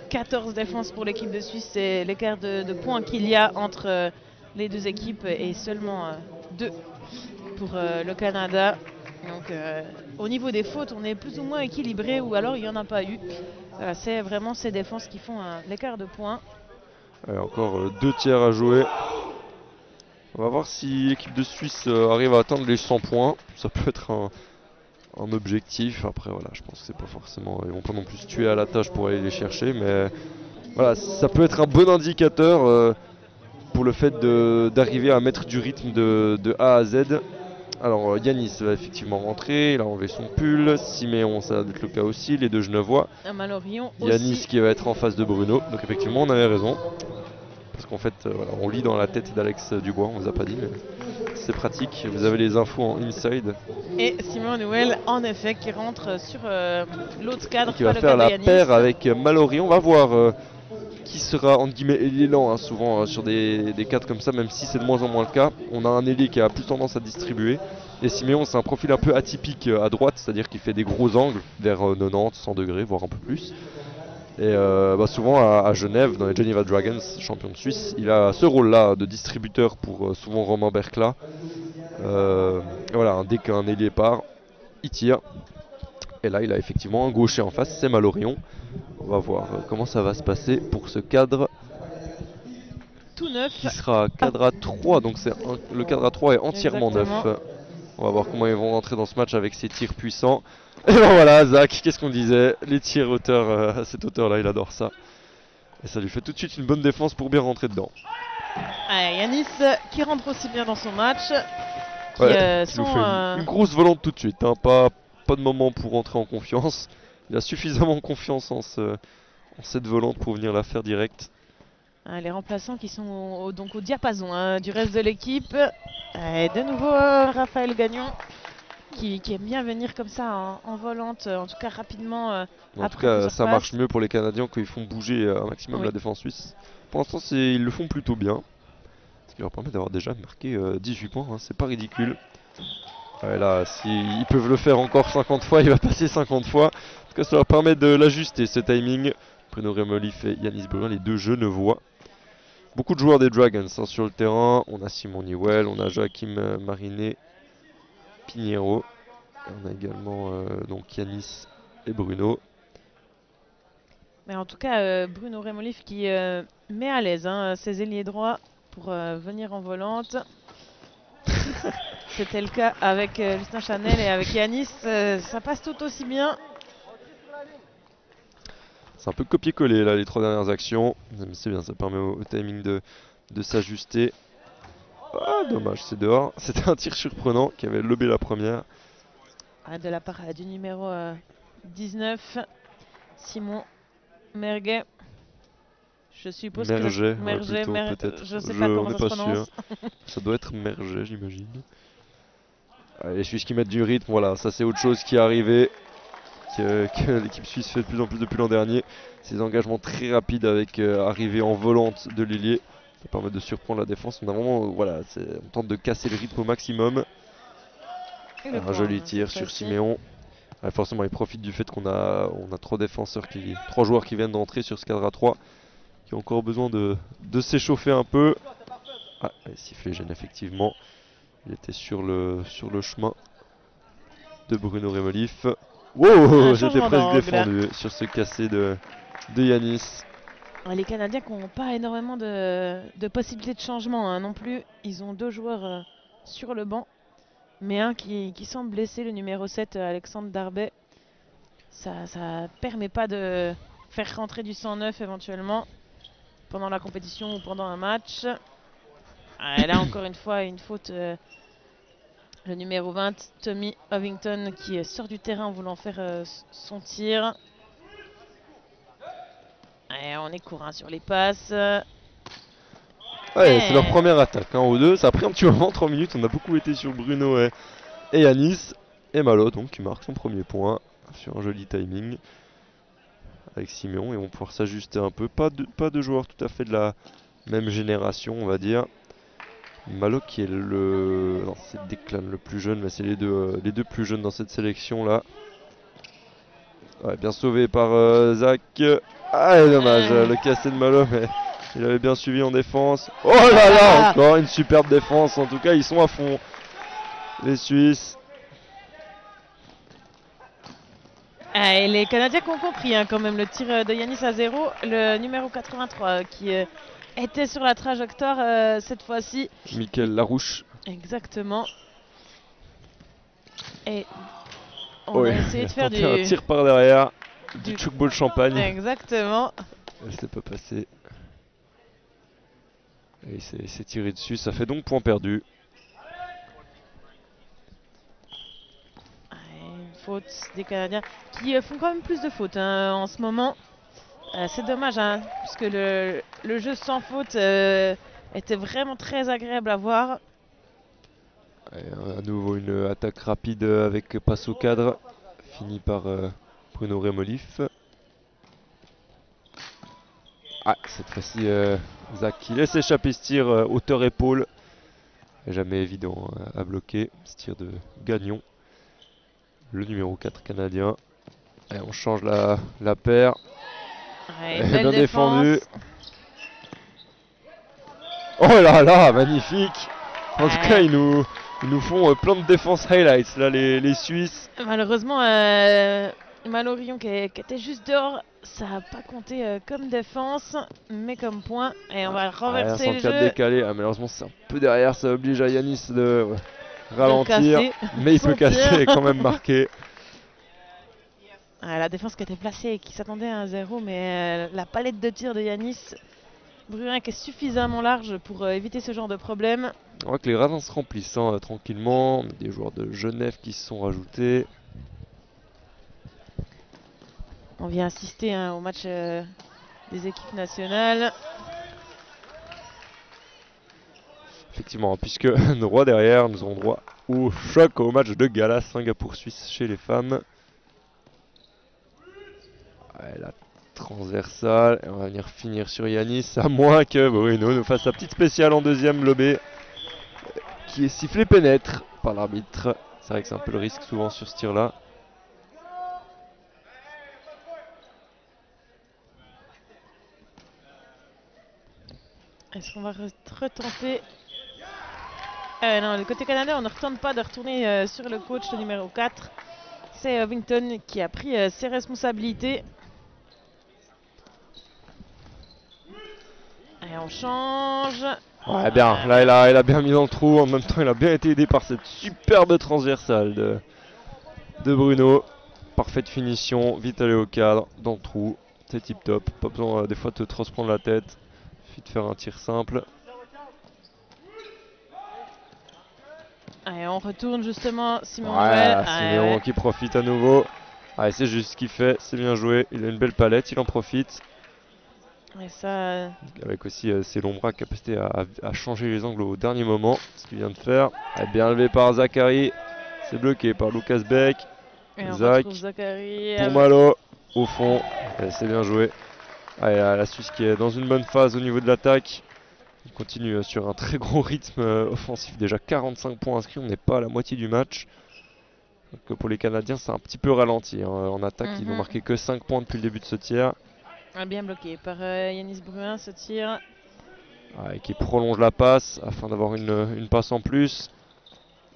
14 défenses pour l'équipe de Suisse, c'est l'écart de points qu'il y a entre les deux équipes, et seulement 2 pour le Canada. Donc au niveau des fautes, on est plus ou moins équilibré, ou alors il n'y en a pas eu. C'est vraiment ces défenses qui font l'écart de points. Encore 2 tiers à jouer. On va voir si l'équipe de Suisse arrive à atteindre les 100 points. Ça peut être un objectif. Après voilà, je pense que c'est pas forcément, ils vont pas non plus se tuer à la tâche pour aller les chercher, mais voilà, ça peut être un bon indicateur pour le fait d'arriver à mettre du rythme de A à Z. Alors Yanis va effectivement rentrer, il a enlevé son pull. Siméon, ça va être le cas aussi, les deux Genevois. Malorion Yanis aussi, qui va être en face de Bruno, donc effectivement on avait raison. Parce qu'en fait, on lit dans la tête d'Alex Dubois, on vous a pas dit, mais c'est pratique, vous avez les infos en inside. Et Simon Newell, en effet, qui rentre sur l'autre cadre. Qui va faire la paire avec Mallory. On va voir qui sera, entre guillemets, l'élan, souvent sur des cadres comme ça, même si c'est de moins en moins le cas. On a un ailier qui a plus tendance à distribuer. Et Siméon, c'est un profil un peu atypique à droite, c'est-à-dire qu'il fait des gros angles vers 90, 100 degrés, voire un peu plus. Et souvent à Genève, dans les Geneva Dragons, champion de Suisse, il a ce rôle-là de distributeur pour souvent Romain Bercla. Voilà, dès qu'un ailier part, il tire. Et là, il a effectivement un gaucher en face, c'est Malorion. On va voir comment ça va se passer pour ce cadre. Tout neuf. Qui sera cadre à 3, donc le cadre à 3 est entièrement neuf. On va voir comment ils vont rentrer dans ce match avec ces tirs puissants. Et ben voilà, Zach, qu'est-ce qu'on disait? Les tirs à cette hauteur-là, il adore ça. Et ça lui fait tout de suite une bonne défense pour bien rentrer dedans. Yanis qui rentre aussi bien dans son match. Qui nous fait une grosse volante tout de suite, pas pas de moment pour rentrer en confiance. Il a suffisamment confiance en cette volante pour venir la faire direct. Les remplaçants qui sont donc au diapason du reste de l'équipe. Et de nouveau Raphaël Gagnon qui aime bien venir comme ça en volante, en tout cas rapidement. En tout cas, ça marche mieux pour les Canadiens quand ils font bouger un maximum la défense suisse. Pour l'instant, ils le font plutôt bien. Ce qui leur permet d'avoir déjà marqué 18 points, c'est pas ridicule. Ouais, là, s'ils peuvent le faire encore 50 fois, il va passer 50 fois. En tout cas, ça leur permet de l'ajuster ce timing. Bruno Remolif et Yanis Brun, les deux Genevois. Beaucoup de joueurs des Dragons sur le terrain. On a Simon Newell, on a Joachim Marinet, Pinheiro. On a également donc Yanis et Bruno. Mais en tout cas, Bruno Remolif qui met à l'aise ses ailiers droits pour venir en volante. C'était le cas avec Justin Chanel et avec Yanis. Ça passe tout aussi bien. C'est un peu copier-coller là les 3 dernières actions. Mais c'est bien, ça permet au timing de s'ajuster. Ah, dommage, c'est dehors. C'était un tir surprenant qui avait lobé la première. De la part du numéro 19, Simon Merguet. Je suppose Merget, que Merget, peut-être. Je sais pas comment ça se prononce. Ça doit être Merget, j'imagine. Les Suisses qui mettent du rythme, voilà, ça c'est autre chose qui est arrivé. Que l'équipe suisse fait de plus en plus depuis l'an dernier. Ces engagements très rapides avec arrivée en volante de l'ailier. Ça permet de surprendre la défense. On a vraiment, on tente de casser le rythme au maximum. Un joli tir sur Siméon. Forcément, il profite du fait qu'on a 3 joueurs qui viennent d'entrer sur ce cadre à 3. Qui ont encore besoin de s'échauffer un peu. Ah, sifflet gêne effectivement. Il était sur le chemin de Bruno Remolif. Wow, j'étais presque défendu sur ce cassé de Yanis. Les Canadiens qui n'ont pas énormément de possibilités de changement non plus. Ils ont 2 joueurs sur le banc. Mais un qui semble blessé, le numéro 7, Alexandre Darbet. Ça permet pas de faire rentrer du 109 éventuellement pendant la compétition ou pendant un match. Là encore une fois une faute. Le numéro 20, Tommy Ovington, qui sort du terrain en voulant faire son tir. Et on est court sur les passes. Ouais, c'est leur première attaque au 2. Ça a pris un petit moment, 3 minutes. On a beaucoup été sur Bruno et Yanis. Et Malo donc qui marque son premier point sur un joli timing avec Simeon. Et on va pouvoir s'ajuster un peu. Pas de joueurs tout à fait de la même génération, on va dire. Malo qui est non, c'est Declan le plus jeune, mais c'est les deux plus jeunes dans cette sélection là. Ouais, bien sauvé par Zach. Ah, dommage, le cassé de Malo, mais il avait bien suivi en défense. Oh là là, encore une superbe défense. En tout cas, ils sont à fond, les Suisses. Et les Canadiens qui ont compris quand même le tir de Yanis à 0. Le numéro 83 qui était sur la trajectoire cette fois-ci. Mickaël Larouche. Exactement. Et on va essayer de faire un tir par derrière, du chukball champagne. Exactement. C'est pas passé. Et il s'est tiré dessus, ça fait donc point perdu. Une faute des Canadiens qui font quand même plus de fautes en ce moment. C'est dommage puisque le jeu sans faute était vraiment très agréable à voir. À nouveau une attaque rapide avec passe au cadre, fini par Bruno Remolif. Ah, cette fois-ci Zach qui laisse échapper ce tir hauteur-épaule. Jamais évident à bloquer, ce tir de Gagnon. Le numéro 4 canadien. Et on change la paire. Bien défendu. Oh là là, magnifique. En tout cas, ils nous font plein de défenses highlights, là, les Suisses. Malheureusement, Malorion qui était juste dehors, ça n'a pas compté comme défense, mais comme point. Et on va renverser le jeu. Décalé. Malheureusement, c'est un peu derrière, ça oblige à Yanis de ralentir. Mais il peut casser et quand même marquer. La défense qui était placée et qui s'attendait à un 0, mais la palette de tir de Yanis Brun qui est suffisamment large pour éviter ce genre de problème. On voit que les radins se remplissent tranquillement. Des joueurs de Genève qui se sont rajoutés. On vient assister au match des équipes nationales. Effectivement, puisque nos rois derrière, nous aurons droit au choc au match de gala Singapour-Suisse chez les femmes. Ouais, la transversale, et on va venir finir sur Yanis, à moins que Bruno nous fasse sa petite spéciale en deuxième lobé, qui est sifflé pénètre par l'arbitre. C'est vrai que c'est un peu le risque souvent sur ce tir-là. Est-ce qu'on va retenter? Non, le côté canadien, on ne retente pas de retourner sur le coach, le numéro 4. C'est Wington qui a pris ses responsabilités. Et on change. Ouais, bien, là il a bien mis dans le trou, en même temps il a bien été aidé par cette superbe transversale de Bruno. Parfaite finition, vite aller au cadre, dans le trou, c'est tip top, pas besoin des fois de trop se prendre la tête, il suffit de faire un tir simple. Allez, on retourne justement Simon Ouais, Noël. Simon qui profite à nouveau. Allez, c'est juste ce qu'il fait, c'est bien joué, il a une belle palette, il en profite. Et ça... Avec aussi ses longs bras, capacité à changer les angles au dernier moment, ce qu'il vient de faire. Allez, bien levé par Zachary, c'est bloqué par Lucas Beck. Et on Zach retrouve Zachary pour Malo, au fond, c'est bien joué. Allez, la Suisse qui est dans une bonne phase au niveau de l'attaque. Il continue sur un très gros rythme offensif, déjà 45 points inscrits, on n'est pas à la moitié du match. Donc pour les Canadiens c'est un petit peu ralenti, hein. En attaque ils n'ont marqué que 5 points depuis le début de ce tir. Bien bloqué par Yanis Bruin ce tir. Ouais, qui prolonge la passe afin d'avoir une passe en plus.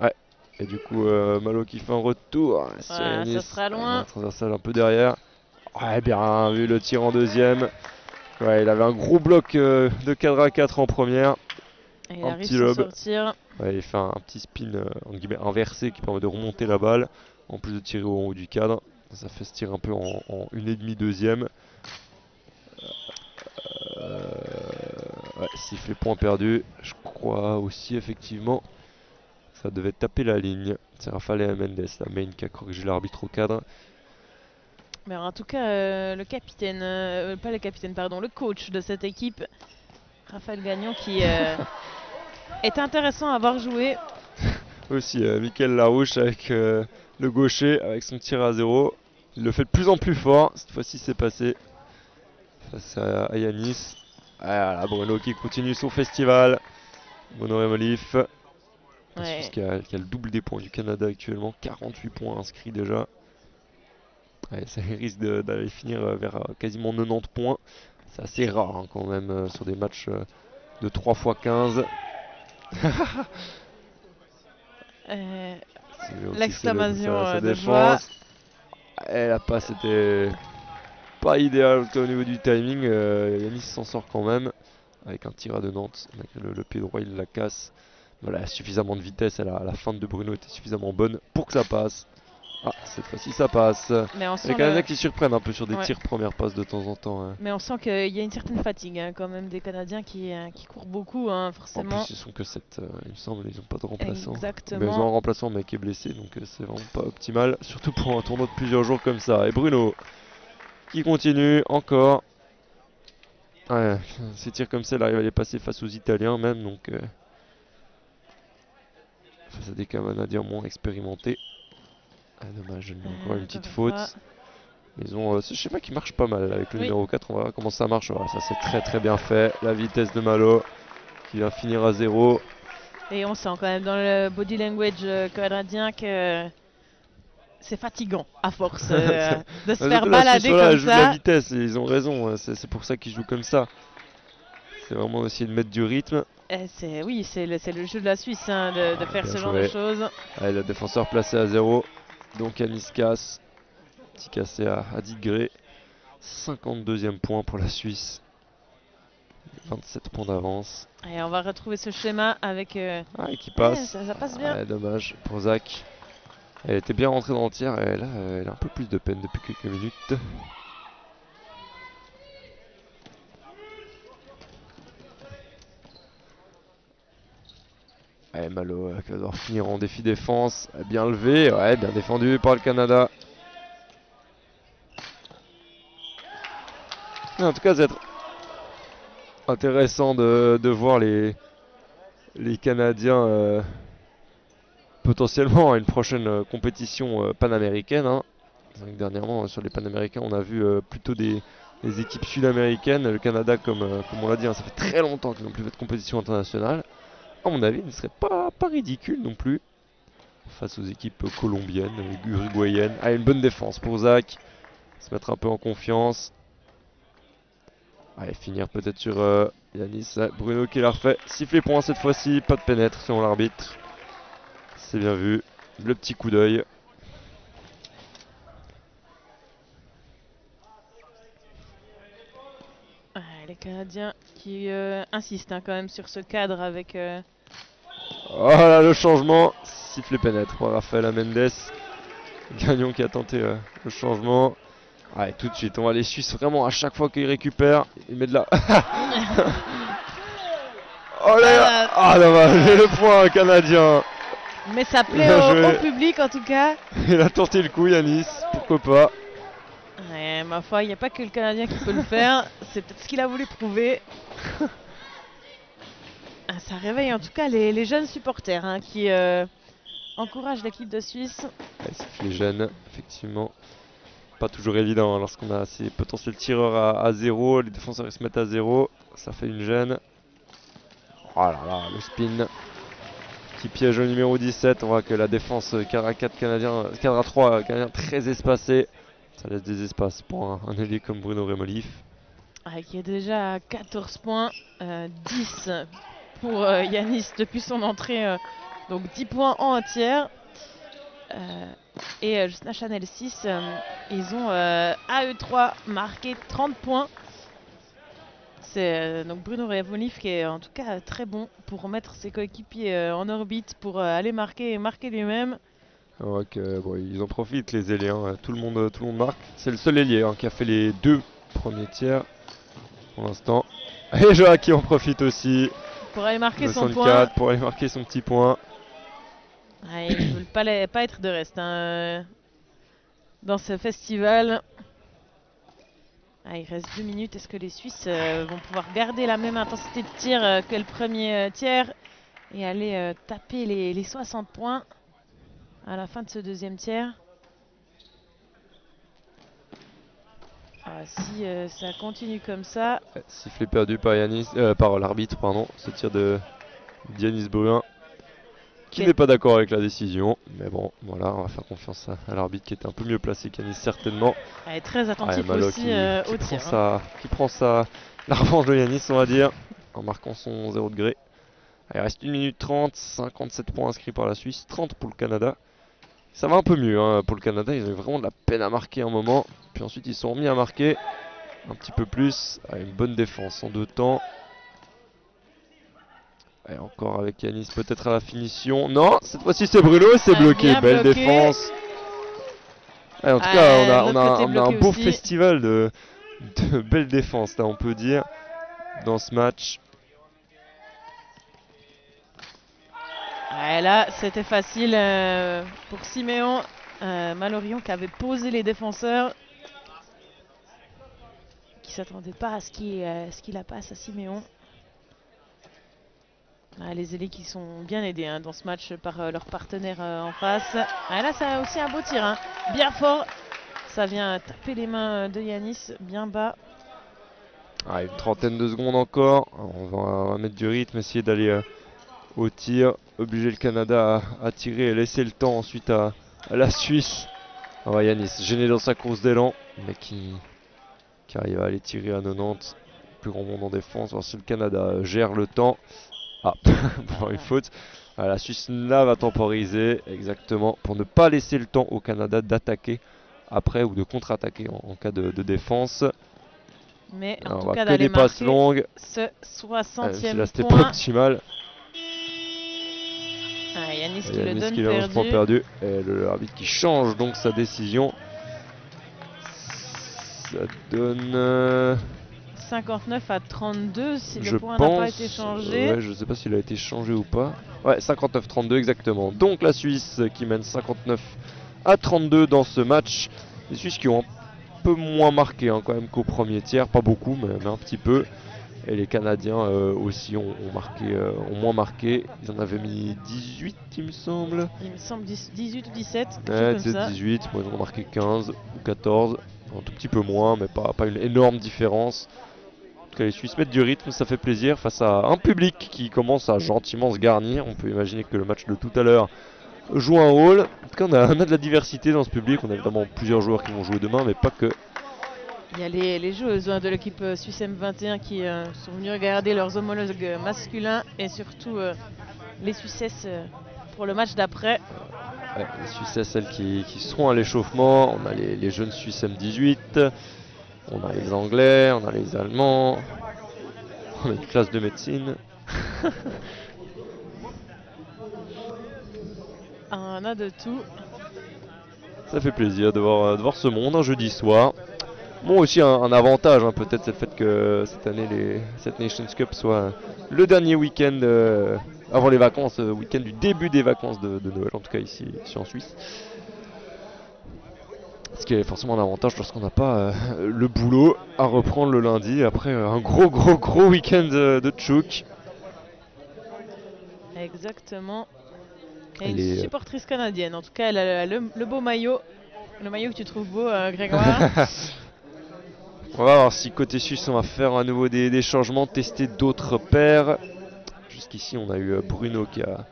Ouais. Et du coup Malo qui fait un retour. Voilà, ça sera loin. Transversal un peu derrière. Ouais, bien vu le tir en deuxième. Ouais, il avait un gros bloc de cadre à 4 en première. Et il arrive à sortir. Ouais, il fait un petit spin entre guillemets inversé qui permet de remonter la balle. En plus de tirer au haut du cadre. Ça fait se tirer un peu en 1,5 deuxième. Ouais, sifflet point perdu. Je crois aussi effectivement. Ça devait taper la ligne. C'est Rafael Mendes, la main qui a corrigé l'arbitre au cadre. Mais en tout cas, le capitaine, pas le capitaine, pardon, le coach de cette équipe, Raphaël Gagnon, qui est intéressant à voir jouer. Aussi, Mickaël Larouche avec le gaucher, avec son tir à 0. Il le fait de plus en plus fort. Cette fois-ci, c'est passé face à Yanis. Voilà, Bruno qui continue son festival. Honoré Molif. La Suisse qui a le double des points du Canada actuellement. 48 points inscrits déjà. Ouais, ça risque d'aller finir vers quasiment 90 points. C'est assez rare hein, quand même sur des matchs de 3 x 15. L'exclamation de joie. Et la passe était pas idéale au niveau du timing. Yanis s'en sort quand même avec un tir à de Nantes. Le pied droit il la casse. Voilà, suffisamment de vitesse. La feinte de Bruno était suffisamment bonne pour que ça passe. Ah, cette fois-ci ça passe. Mais on sent les Canadiens qui surprennent un peu sur des tirs première passe de temps en temps. Mais on sent qu'il y a une certaine fatigue hein, quand même des Canadiens qui courent beaucoup hein, forcément. En plus ils sont que 7, il me semble, ils n'ont pas de remplaçant. Exactement. Mais ils ont un remplaçant mais qui est blessé donc c'est vraiment pas optimal. Surtout pour un tournoi de plusieurs jours comme ça. Et Bruno qui continue encore. Ouais, ces tirs comme ça il arrive à les passer face aux Italiens même donc face à des Canadiens moins expérimentés. Ah, dommage, il y a encore une petite faute. Ils ont ce schéma qui marche pas mal avec le numéro 4, on va voir comment ça marche. Voilà, ça c'est très bien fait. La vitesse de Malo qui va finir à 0. Et on sent quand même dans le body language canadien que c'est fatigant à force de se faire balader comme ça. La vitesse, ils ont raison, c'est pour ça qu'ils jouent comme ça. C'est vraiment essayer de mettre du rythme. Oui, c'est le jeu de la Suisse hein, de faire ce genre de choses. Allez, le défenseur placé à 0. Donc Yanis casse. Petit cassé à 10 degrés. 52e point pour la Suisse. 27 points d'avance. Et on va retrouver ce schéma avec... qui passe. Ça passe bien. Dommage pour Zach. Elle était bien rentrée dans le tir et là elle a un peu plus de peine depuis quelques minutes. Malo qui va devoir finir en défi défense. Bien levé, bien défendu par le Canada. En tout cas, ça va être intéressant de voir les Canadiens potentiellement à une prochaine compétition panaméricaine. Hein. Dernièrement, sur les Panaméricains, on a vu plutôt des équipes sud-américaines. Le Canada, comme on l'a dit, hein, ça fait très longtemps qu'ils n'ont plus fait de compétition internationale. À mon avis, il ne serait pas ridicule non plus face aux équipes colombiennes, uruguayennes. Ah, une bonne défense pour Zach. Se mettre un peu en confiance. Allez, finir peut-être sur Yanis. Bruno qui l'a refait. Sifflet point cette fois-ci. Pas de pénètre selon l'arbitre. C'est bien vu. Le petit coup d'œil. Les Canadiens qui insistent hein, quand même sur ce cadre avec... Oh là, le changement. Sifflet pénètre pour Rafael Mendes. Gagnon qui a tenté le changement. Allez, tout de suite, on va les Suisses vraiment à chaque fois qu'ils récupèrent. Ils mettent de la... oh là, ah dommage, j'ai le point canadien. Mais ça plaît au public en tout cas. Il a tenté le coup Yanis, pourquoi pas. Ouais, ma foi, il n'y a pas que le Canadien qui peut le faire. C'est peut-être ce qu'il a voulu prouver. Ça réveille en tout cas les jeunes supporters hein, qui encouragent l'équipe de Suisse. Ouais, c'est les jeunes, effectivement. Pas toujours évident hein, lorsqu'on a ces potentiels tireurs à 0, les défenseurs ils se mettent à 0, ça fait une gêne. Oh là là, le spin qui piège au numéro 17, on voit que la défense cadre à 4 canadien, cadre à 3 canadien très espacé. Ça laisse des espaces pour un ailier comme Bruno Remolif. Qui est déjà à 14 points, 10 pour Yanis depuis son entrée, donc 10 points en un tiers. Et Justin Chanel 6, ils ont à eux 3 marqué 30 points. C'est donc Bruno Remolif qui est en tout cas très bon pour remettre ses coéquipiers en orbite, pour aller marquer lui-même. On voit que bon, ils en profitent les ailiers, hein. Tout le monde marque. C'est le seul ailier hein, qui a fait les 2 premiers tiers pour l'instant. Et Joa qui en profite aussi. Pour aller marquer son 64, point. pour aller marquer son petit point. Ils ne veulent pas être de reste hein, dans ce festival. Il reste 2 minutes. Est-ce que les Suisses vont pouvoir garder la même intensité de tir que le premier tiers et aller taper les 60 points à la fin de ce deuxième tiers? Si ça continue comme ça... Sifflet perdu par Yanis, par l'arbitre, pardon. Ce tir de Yanis Bruin qui n'est pas d'accord avec la décision. Mais bon, voilà, on va faire confiance à l'arbitre qui était un peu mieux placé qu'Yanis certainement. Elle est très attentif aussi au tir. Qui prend la revanche de Yanis, on va dire, en marquant son 0 degré. Il reste 1 minute 30, 57 points inscrits par la Suisse, 30 pour le Canada. Ça va un peu mieux hein, pour le Canada, ils ont eu vraiment de la peine à marquer un moment. Puis ensuite ils sont remis à marquer un petit peu plus. Une bonne défense en 2 temps. Et encore avec Yanis peut-être à la finition. Non, cette fois-ci c'est Bruno, c'est bloqué. Belle défense. En tout cas, on a un beau festival de belles défenses, là on peut dire, dans ce match. Là, c'était facile pour Siméon. Malorion qui avait posé les défenseurs. Qui ne s'attendait pas à ce qu'il la passe à Siméon. Les ailiers qui sont bien aidés hein, dans ce match par leur partenaire en face. Là, c'est aussi un beau tir. Hein. Bien fort. Ça vient taper les mains de Yanis bien bas. Une trentaine de secondes encore. On va mettre du rythme, essayer d'aller au tir. Obliger le Canada à tirer et laisser le temps ensuite à la Suisse. Yanis gêné dans sa course d'élan, mais qui arrive à aller tirer à 90. Plus grand monde en défense. Alors si le Canada gère le temps. Pour une faute. La Suisse là va temporiser exactement pour ne pas laisser le temps au Canada d'attaquer après ou de contre-attaquer en cas de défense. Mais en tout cas d'aller passes longues. Ce 60e là c'était point. pas optimal. Yanis qui le donne perdu. Et l'arbitre qui change donc sa décision. Ça donne 59 à 32 si le point n'a pas été changé. Ouais, je sais pas s'il a été changé ou pas. Ouais, 59-32 exactement. Donc la Suisse qui mène 59 à 32 dans ce match. Les Suisses qui ont peu moins marqué hein, quand même qu'au premier tiers, pas beaucoup mais un petit peu. Et les Canadiens aussi ont moins marqué. Ils en avaient mis 18 il me semble. Il me semble 18 ou 17, quelque Ouais, chose comme ça. 18, moi ils en ont marqué 15 ou 14. Un tout petit peu moins mais pas une énorme différence. En tout cas les Suisses mettent du rythme, ça fait plaisir face à un public qui commence à gentiment se garnir. On peut imaginer que le match de tout à l'heure joue un rôle. En tout cas on a de la diversité dans ce public. On a évidemment plusieurs joueurs qui vont jouer demain mais pas que. Il y a les joueuses de l'équipe Suisse M21 qui sont venues regarder leurs homologues masculins et surtout les Suissesses pour le match d'après. Ouais, les Suissesses, celles qui seront à l'échauffement. On a les jeunes Suisses M18, on a les Anglais, on a les Allemands, on a une classe de médecine. On a de tout. Ça fait plaisir de voir ce monde un jeudi soir. Bon, aussi un avantage, hein, peut-être, c'est le fait que cette année, cette Nations Cup soit le dernier week-end avant les vacances, week-end du début des vacances de Noël, en tout cas ici en Suisse. Ce qui est forcément un avantage lorsqu'on n'a pas le boulot à reprendre le lundi après un gros week-end de tchouk. Exactement. Et une supportrice canadienne, en tout cas elle a le beau maillot. Le maillot que tu trouves beau, Grégoire. On va voir si côté suisse on va faire à nouveau des changements, tester d'autres paires. Jusqu'ici on a eu Bruno qui a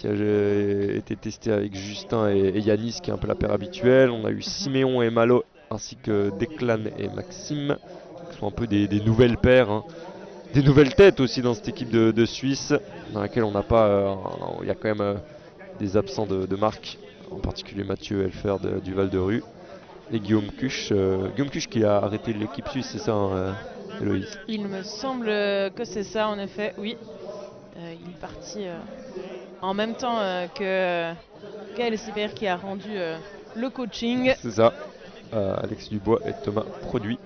été testé avec Justin et Yanis qui est un peu la paire habituelle. On a eu Siméon et Malo ainsi que Declan et Maxime qui sont un peu des nouvelles paires. Hein. Des nouvelles têtes aussi dans cette équipe de Suisse dans laquelle on n'a pas... Il y a quand même des absents de marque, en particulier Mathieu Elfer du Val de Rue. Et Guillaume Cuche qui a arrêté l'équipe suisse, c'est ça Héloïse? Il me semble que c'est ça en effet, oui. Il est parti en même temps que Gaël Sibert qui a rendu le coaching. C'est ça, Alex Dubois et Thomas Produit.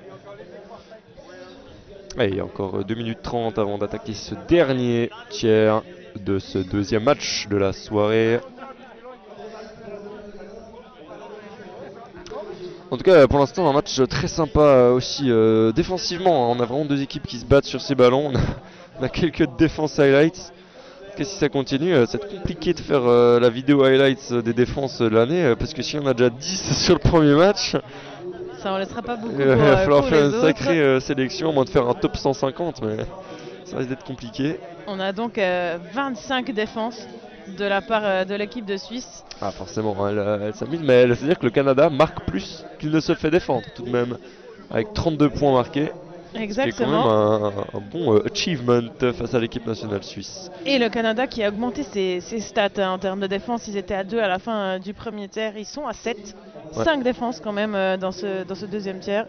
Et il y a encore 2 minutes 30 avant d'attaquer ce dernier tiers de ce deuxième match de la soirée. En tout cas, pour l'instant, un match très sympa aussi défensivement. Hein. On a vraiment deux équipes qui se battent sur ces ballons. On a quelques défenses highlights. Si ça continue, ça va être compliqué de faire la vidéo highlights des défenses de l'année. Parce que si on a déjà 10 sur le premier match, ça en laissera pas beaucoup. Il va falloir faire une sacrée sélection, au moins de faire un top 150. Mais ça risque d'être compliqué. On a donc 25 défenses de la part de l'équipe de Suisse. Ah forcément, elle s'amuse, mais c'est-à-dire que le Canada marque plus qu'il ne se fait défendre tout de même, avec 32 points marqués. Exactement. C'est quand même un bon achievement face à l'équipe nationale suisse. Et le Canada qui a augmenté ses stats en termes de défense, ils étaient à 2 à la fin du premier tiers, ils sont à 7. Ouais. 5 défenses quand même dans ce deuxième tiers.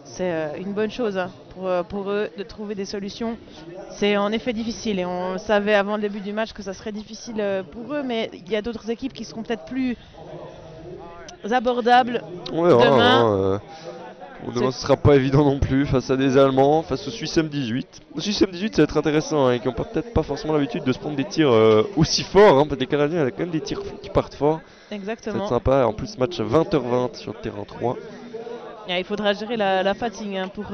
C'est une bonne chose hein, pour eux de trouver des solutions. C'est en effet difficile et on savait avant le début du match que ça serait difficile pour eux, mais il y a d'autres équipes qui seront peut-être plus abordables demain. Demain ce sera pas évident non plus face à des Allemands, face aux Suisses M18. Les Suisses M18 ça va être intéressant hein, qui n'ont peut-être pas forcément l'habitude de se prendre des tirs aussi forts. Hein, les Canadiens il y a quand même des tirs qui partent fort. Exactement. Ça va être sympa. En plus match à 20h20 sur le terrain 3. Il faudra gérer la fatigue hein, pour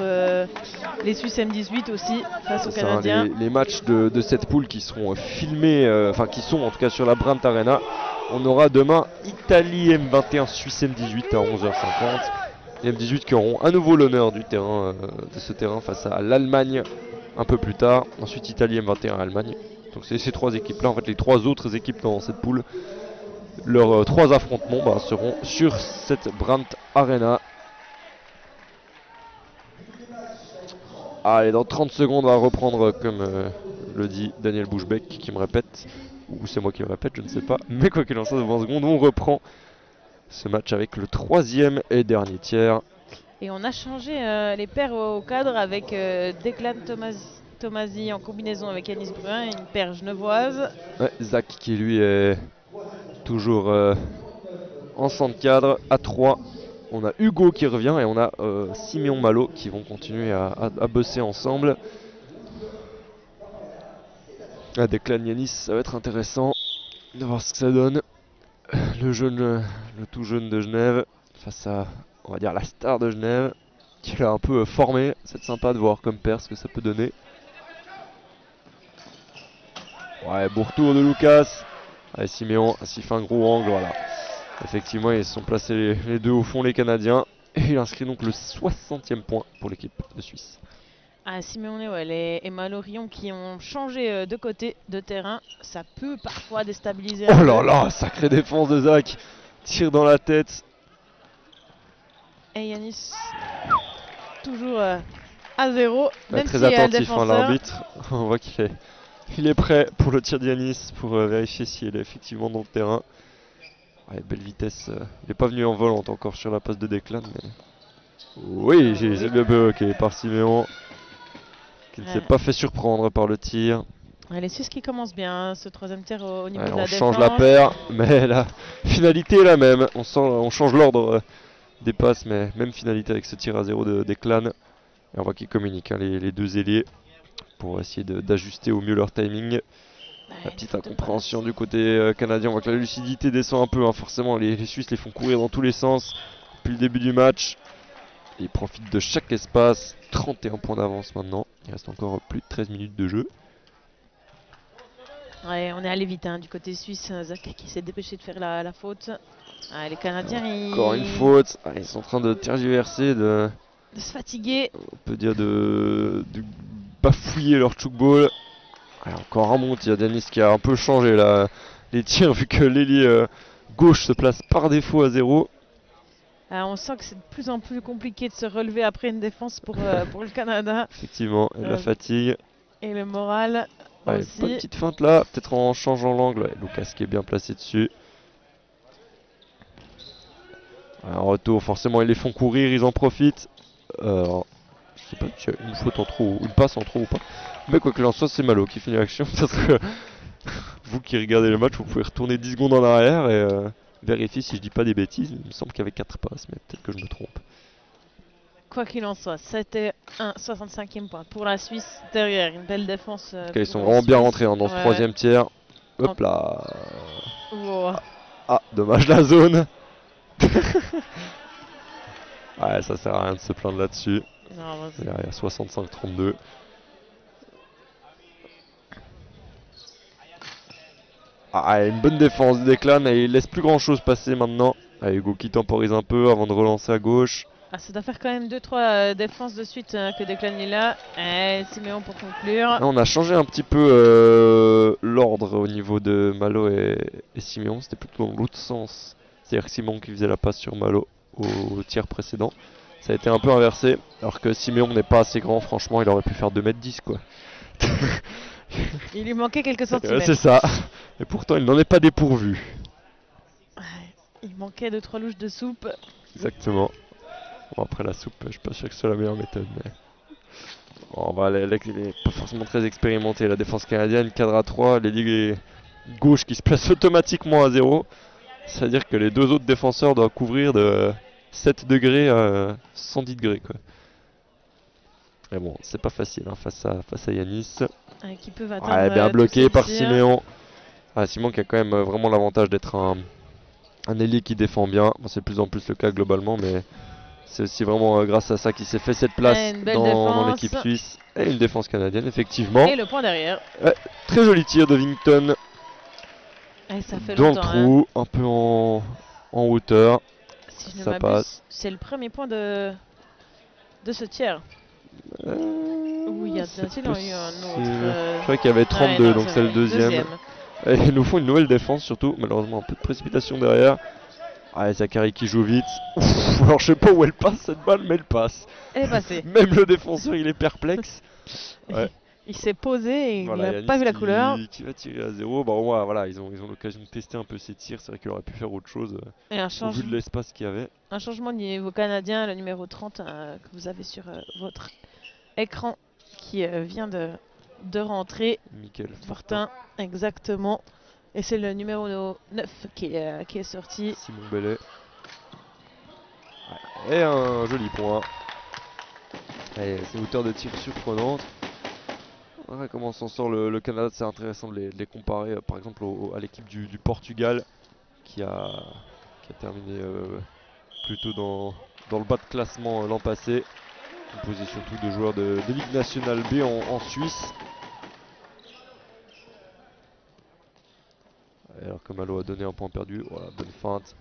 les Suisses M18 aussi face aux Canadiens. Les matchs de cette poule qui seront filmés, enfin qui sont en tout cas sur la Brandt Arena. On aura demain Italie M21, Suisse M18 à 11h50. Les M18 qui auront à nouveau l'honneur du terrain, de ce terrain face à l'Allemagne un peu plus tard. Ensuite Italie M21 Allemagne. Donc c'est ces trois équipes là, en fait les trois autres équipes dans cette poule. Leurs trois affrontements seront sur cette Brandt Arena. Allez, dans 30 secondes, on va reprendre, comme le dit Daniel Bouchebec, qui me répète, ou c'est moi qui me répète, je ne sais pas, mais quoi qu'il en soit, dans 20 secondes, on reprend ce match avec le troisième et dernier tiers. Et on a changé les paires au cadre avec Declan Tomasi en combinaison avec Yanis Brun, une paire genevoise. Ouais, Zach qui lui est toujours en centre cadre à 3. On a Hugo qui revient et on a Siméon Malo qui vont continuer à bosser ensemble. Declan Yanis, ça va être intéressant de voir ce que ça donne. Le tout jeune de Genève face à on va dire la star de Genève, qui l'a un peu formé. C'est sympa de voir comme paire ce que ça peut donner. Ouais, beau retour de Lucas. Allez, Siméon, s'il fait un gros angle, voilà. Effectivement, ils se sont placés les deux au fond, les Canadiens. Et il inscrit donc le 60e point pour l'équipe de Suisse. Ah, Simeone et Malorion qui ont changé de côté de terrain, ça peut parfois déstabiliser un Oh peu. là là, sacrée défense de Zach. Tire dans la tête. Et Yanis, toujours à 0. Même Très si le attentif défenseur. l'arbitre. On voit qu'il est prêt pour le tir d'Yanis pour vérifier s'il est effectivement dans le terrain. Ouais, belle vitesse. Il n'est pas venu en volante encore sur la passe de Declan. Mais... Oui, j'ai bien bloqué par Siméon. Qui ne s'est pas fait surprendre par le tir. Les Suisses qui commencent bien, ce troisième tir au niveau de la On défense. change la paire, mais la finalité est la même. On change l'ordre des passes, mais même finalité avec ce tir à 0 de Declan. Et on voit qu'ils communiquent, hein, les deux ailiers, pour essayer d'ajuster au mieux leur timing. La petite incompréhension du côté canadien, on voit que la lucidité descend un peu, hein. Forcément les Suisses les font courir dans tous les sens depuis le début du match. Et ils profitent de chaque espace, 31 points d'avance maintenant, il reste encore plus de 13 minutes de jeu. Ouais, on est allé vite, hein, du côté suisse, Zach qui s'est dépêché de faire la faute. Ah, les Canadiens, encore une faute, ils sont en train de tergiverser, de se fatiguer. On peut dire de bafouiller leur chukball. Encore un bon tir, Denis qui a un peu changé là, les tirs vu que l'ailier gauche se place par défaut à 0. On sent que c'est de plus en plus compliqué de se relever après une défense pour le Canada. Effectivement, et la fatigue. Et le moral aussi. Pas de petite feinte là, peut-être en changeant l'angle. Ouais, Lucas qui est bien placé dessus. En retour, forcément ils les font courir, ils en profitent. Je sais pas s'il y a une faute en trop, une passe en trop ou pas. Mais quoi qu'il en soit, c'est Malo qui finit l'action. Peut-être que vous qui regardez le match, vous pouvez retourner 10 secondes en arrière et vérifier si je dis pas des bêtises. Il me semble qu'il y avait 4 passes, mais peut-être que je me trompe. Quoi qu'il en soit, c'était un 65e point pour la Suisse derrière. Une belle défense. Ils sont vraiment bien rentrés dans ce troisième tiers. Hop là. Wow. Ah, dommage la zone. Ouais, ça sert à rien de se plaindre là-dessus. Il y a 65-32. Ah, une bonne défense de Declan et il laisse plus grand chose passer maintenant. Ah, Hugo qui temporise un peu avant de relancer à gauche. Ah, ça doit faire quand même 2-3 défenses de suite que Declan est là. Et Siméon pour conclure. Là, on a changé un petit peu l'ordre au niveau de Malo et Siméon. C'était plutôt dans l'autre sens. C'est-à-dire Simon qui faisait la passe sur Malo au tiers précédent. Ça a été un peu inversé. Alors que Siméon n'est pas assez grand, franchement, il aurait pu faire 2m10 quoi. Il lui manquait quelques centimètres. C'est ça. Et pourtant, il n'en est pas dépourvu. Il manquait 2-3 louches de soupe. Exactement. Bon, après la soupe, je suis pas sûr que ce soit la meilleure méthode. Mais... Bon, il n'est pas forcément très expérimenté. La défense canadienne, cadre à 3, les ligues gauche qui se place automatiquement à 0. C'est-à-dire que les deux autres défenseurs doivent couvrir de 7 degrés à 110 degrés. Quoi. Mais bon, c'est pas facile hein, face à Yanis. Qui peuvent atteindre bien bloqué par Siméon. Simon qui a quand même vraiment l'avantage d'être un ailier qui défend bien. Bon, c'est de plus en plus le cas globalement, mais c'est aussi vraiment grâce à ça qu'il s'est fait cette place dans l'équipe suisse. Et une défense canadienne, effectivement. Et le point derrière. Ouais, très joli tir de Wington. Et ça fait dans longtemps, le trou, un peu en hauteur. Si je ça ne passe. C'est le premier point de ce tiers. Oui, il y a eu un autre. Je crois qu'il y avait 32, non, donc c'est le deuxième. Et ils nous font une nouvelle défense surtout, malheureusement un peu de précipitation derrière. Zachary qui joue vite. Ouf, alors je sais pas où elle passe cette balle, mais elle passe. Elle est passée. Même le défenseur il est perplexe. Ouais. Il s'est posé et il n'a pas vu la couleur. Qui va tirer à 0. Bah, au moins, voilà, ils ont l'occasion de tester un peu ses tirs. C'est vrai qu'il aurait pu faire autre chose au vu de l'espace qu'il y avait. Un changement au niveau canadien, le numéro 30 que vous avez sur votre écran qui vient de rentrer. Michael Fortin, exactement. Et c'est le numéro 9 qui est sorti. Simon Bellet. Ouais. Et un joli point. C'est une hauteur de tir surprenante. Ouais, comment s'en sort le Canada, c'est intéressant de les comparer par exemple à l'équipe du Portugal qui a terminé plutôt dans dans le bas de classement l'an passé, composé surtout de joueurs de Ligue nationale B en Suisse. Alors que Malo a donné un point perdu, voilà, bonne feinte.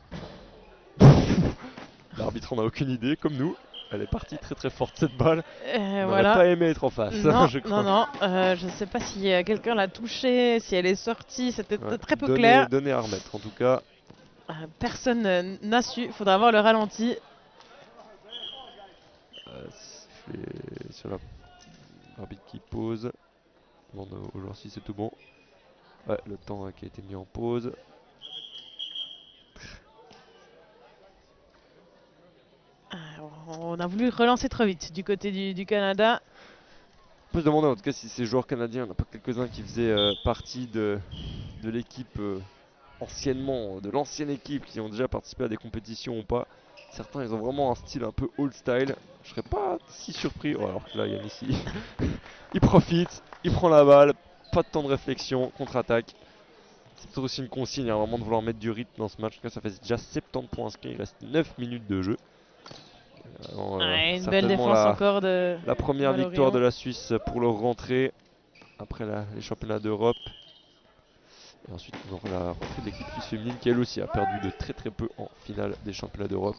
L'arbitre en a aucune idée, comme nous. Elle est partie très très forte cette balle. On n'aurait pas aimé être en face, non, je crois. Non, je ne sais pas si quelqu'un l'a touchée, si elle est sortie, c'était très peu clair. Donné à remettre en tout cas. Personne n'a su, il faudra voir le ralenti. Sur l'arbitre qui pose. Bon, aujourd'hui c'est tout bon. Ouais, le temps qui a été mis en pause. On a voulu relancer trop vite du côté du Canada. On peut se demander en tout cas si ces joueurs canadiens, il n'y en a pas quelques-uns qui faisaient partie de l'équipe anciennement, de l'ancienne équipe, qui ont déjà participé à des compétitions ou pas. Certains ils ont vraiment un style un peu old style. Je serais pas si surpris. Oh, alors que là Yannis il profite, il prend la balle, pas de temps de réflexion, contre-attaque. C'est peut-être aussi une consigne, il y a un moment de vouloir mettre du rythme dans ce match. En tout cas, ça fait déjà 70 points inscrits, il reste 9 minutes de jeu. Une belle défense encore de la première victoire de la Suisse pour leur rentrée après les championnats d'Europe. Et ensuite on aura la rentrée de l'équipe suisse féminine qui elle aussi a perdu de très très peu en finale des championnats d'Europe.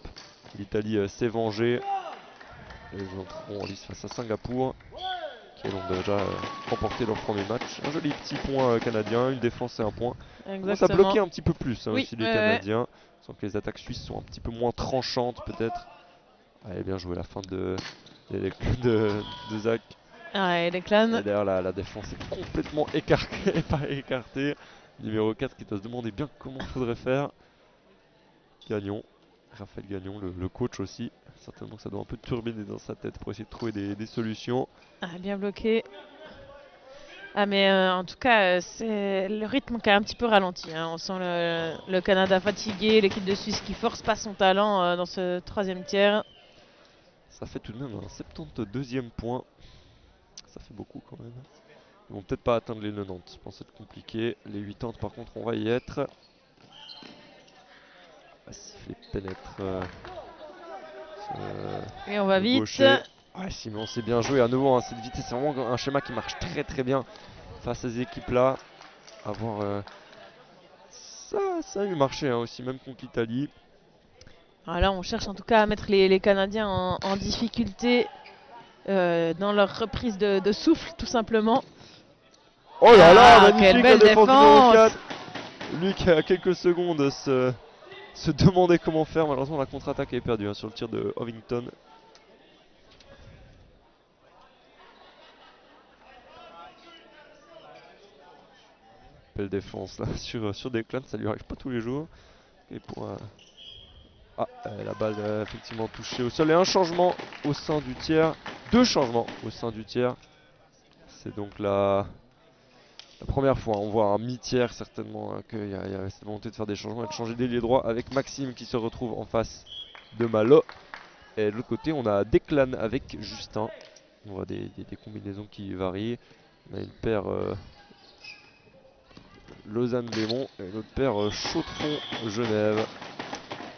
L'Italie s'est vengée. Ils entreront en lice face à Singapour qui ont déjà remporté leur premier match. Un joli petit point canadien, une défense et un point. Exactement. Ça bloquait un petit peu plus oui, aussi les Canadiens. Sans que les attaques suisses sont un petit peu moins tranchantes peut-être. Allez, bien joué la fin de Zach. Et Declan. Et d'ailleurs la défense est complètement écartée. Numéro 4 qui doit se demander bien comment il faudrait faire. Gagnon, Raphaël Gagnon, le coach aussi. Certainement que ça doit un peu turbiner dans sa tête pour essayer de trouver des solutions. Bien bloqué. Mais en tout cas, c'est le rythme qui a un petit peu ralenti. On sent le Canada fatigué, l'équipe de Suisse qui force pas son talent dans ce troisième tiers. Ça fait tout de même un 72e point. Ça fait beaucoup quand même. Ils vont peut-être pas atteindre les 90. Je pense que ça va être compliqué. Les 80 par contre on va y être. Sifflet pénètre. Et on va vite. Simon c'est bien joué à nouveau. Cette vitesse c'est vraiment un schéma qui marche très très bien face à ces équipes là. Ça a eu marché aussi même contre l'Italie. Là on cherche en tout cas à mettre les Canadiens en difficulté dans leur reprise de souffle tout simplement. Oh là là, magnifique quelle belle défense numéro 4. Lui qui a quelques secondes se demandait comment faire. Malheureusement la contre-attaque est perdue sur le tir de Ovington. Belle défense là sur Declan, ça lui arrive pas tous les jours. Et pour la balle effectivement touchée au sol et un changement au sein du tiers. 2 changements au sein du tiers. C'est donc la première fois, on voit un mi-tiers certainement qu'il y a cette volonté de faire des changements et de changer d'ailier droit avec Maxime qui se retrouve en face de Malo. Et de l'autre côté on a Declan avec Justin. On voit des combinaisons qui varient. On a une paire Lausanne-Lémont et une autre paire Chaux-de-Fonds-Genève.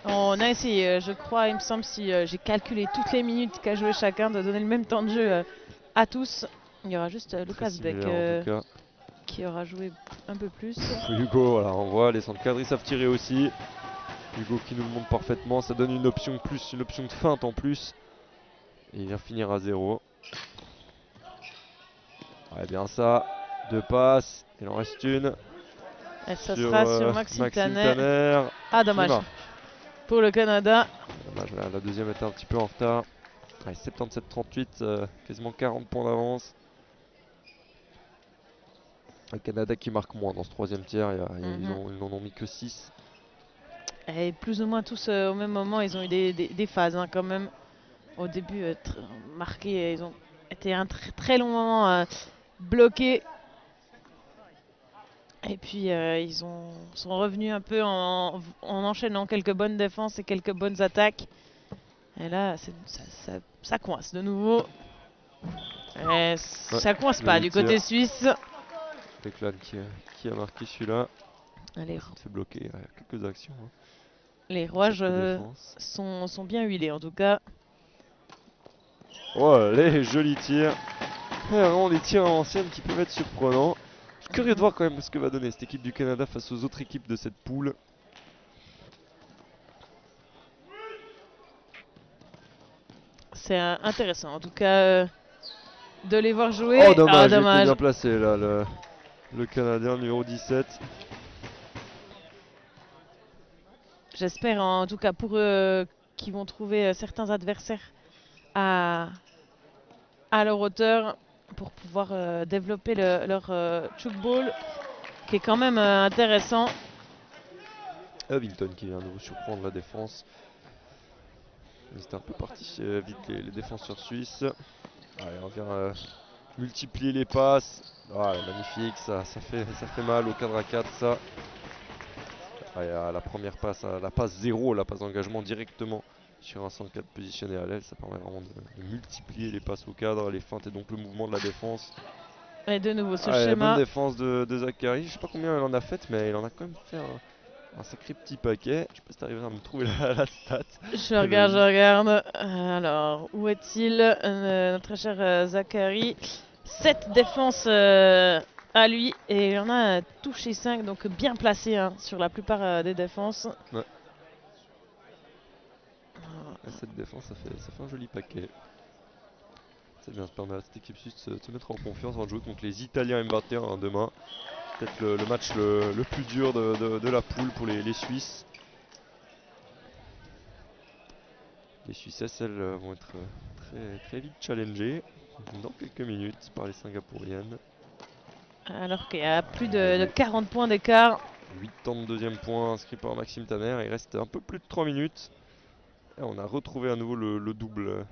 On a essayé, je crois, il me semble, si j'ai calculé toutes les minutes qu'a joué chacun, de donner le même temps de jeu à tous. Il y aura juste Lucas Beck qui aura joué un peu plus. Hugo, voilà, on voit les centres cadres, ils savent tirer aussi. Hugo qui nous le montre parfaitement, ça donne une option de plus, une option de feinte en plus. Et il vient finir à 0. Ouais, bien ça. 2 passes, il en reste une. Et ça sera sur Maxime Tanner. Dommage. Lima. Pour le Canada. Dommage, la deuxième était un petit peu en retard. Ouais, 77-38, quasiment 40 points d'avance. Le Canada qui marque moins dans ce troisième tiers, ils n'en ont mis que 6. Et plus ou moins tous au même moment, ils ont eu des phases quand même. Au début, marqués, ils ont été un très long moment bloqués. Et puis ils sont revenus un peu en enchaînant quelques bonnes défenses et quelques bonnes attaques. Et là, ça coince de nouveau. Et ça coince pas du côté suisse. Declan qui a marqué celui-là. Allez. Ça te fait bloquer quelques actions. Les rouages sont bien huilés en tout cas. Oh, les jolis tirs. Vraiment des tirs à l'ancienne qui peuvent être surprenants. Je suis curieux de voir quand même ce que va donner cette équipe du Canada face aux autres équipes de cette poule. C'est intéressant en tout cas de les voir jouer. Oh dommage, il était dommage. bien placé là le Canadien numéro 17. J'espère en tout cas pour eux qu'ils vont trouver certains adversaires à leur hauteur pour pouvoir développer leur chukball qui est quand même intéressant. Havington qui vient de surprendre la défense. C'était un peu parti vite les défenseurs suisses. Allez, on vient multiplier les passes. Ah, magnifique, ça fait mal au cadre à 4 ça. Allez, la première passe, la passe 0, la passe d'engagement directement sur un 104 positionné à l'aile, ça permet vraiment de multiplier les passes au cadre, les feintes et donc le mouvement de la défense. Et de nouveau ce La schéma. bonne défense de Zachary, je sais pas combien il en a fait, mais il en a quand même fait un sacré petit paquet. Je sais pas si t'arrives à me trouver la stat. Je regarde. Alors, où est-il notre cher Zachary? 7 défenses à lui et il en a touché 5, donc bien placé hein, sur la plupart des défenses. Ouais. Cette défense, ça fait un joli paquet. C'est bien, ça permet à cette équipe suisse de se mettre en confiance avant de jouer contre les Italiens M21 demain. Peut-être le match le plus dur de la poule pour les Suisses. Les Suissesses, elles, vont être très vite challengées dans quelques minutes par les Singapouriennes. Alors qu'il y a plus de 40 points d'écart. 82e point inscrit par Maxime Tanner. Il reste un peu plus de 3 minutes. Et on a retrouvé à nouveau le double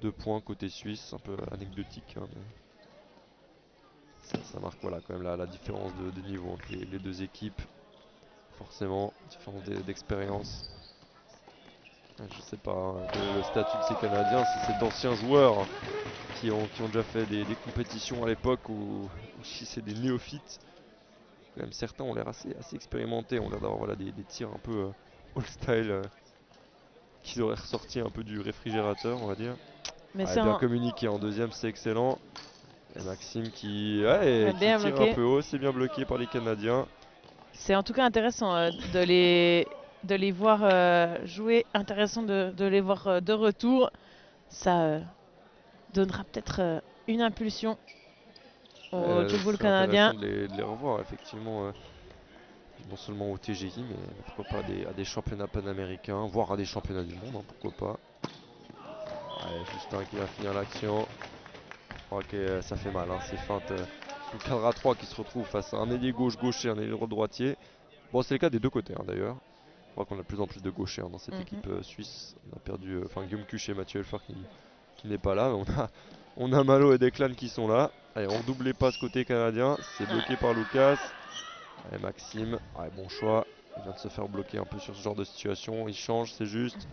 de points côté suisse. Un peu anecdotique. Hein, mais ça marque voilà, quand même la différence de niveau entre les deux équipes. Forcément, différence d'expérience. Je sais pas hein, le statut de ces Canadiens, si c'est d'anciens joueurs hein, qui ont déjà fait des compétitions à l'époque ou si c'est des néophytes. Quand même certains ont l'air assez expérimentés, ont l'air d'avoir voilà, des tirs un peu old style qui auraient ressorti un peu du réfrigérateur on va dire. Mais bien communiqué en deuxième, c'est excellent. Et Maxime qui tire bloqué. Un peu haut, c'est bien bloqué par les Canadiens. C'est en tout cas intéressant de les voir jouer, intéressant de les voir de retour. Ça donnera peut-être une impulsion au football canadien. De les revoir effectivement, non seulement au TGI, mais pourquoi pas à des championnats panaméricains, voire à des championnats du monde, hein, pourquoi pas. Allez, Justin qui va finir l'action. Ok, ça fait mal, hein, ces feintes. Le cadre à 3 qui se retrouve face à un ailier gauche-gaucher, un ailier droitier. Bon, c'est le cas des deux côtés hein, d'ailleurs. Je crois qu'on a de plus en plus de gauchers hein, dans cette équipe suisse. On a perdu Guillaume Cuche et Mathieu Elfer qui n'est pas là. Mais on a Malo et Declan qui sont là. Allez, on double les passes côté canadien. C'est bloqué par Lucas. Allez, Maxime. Allez, bon choix. Il vient de se faire bloquer un peu sur ce genre de situation. Il change, c'est juste.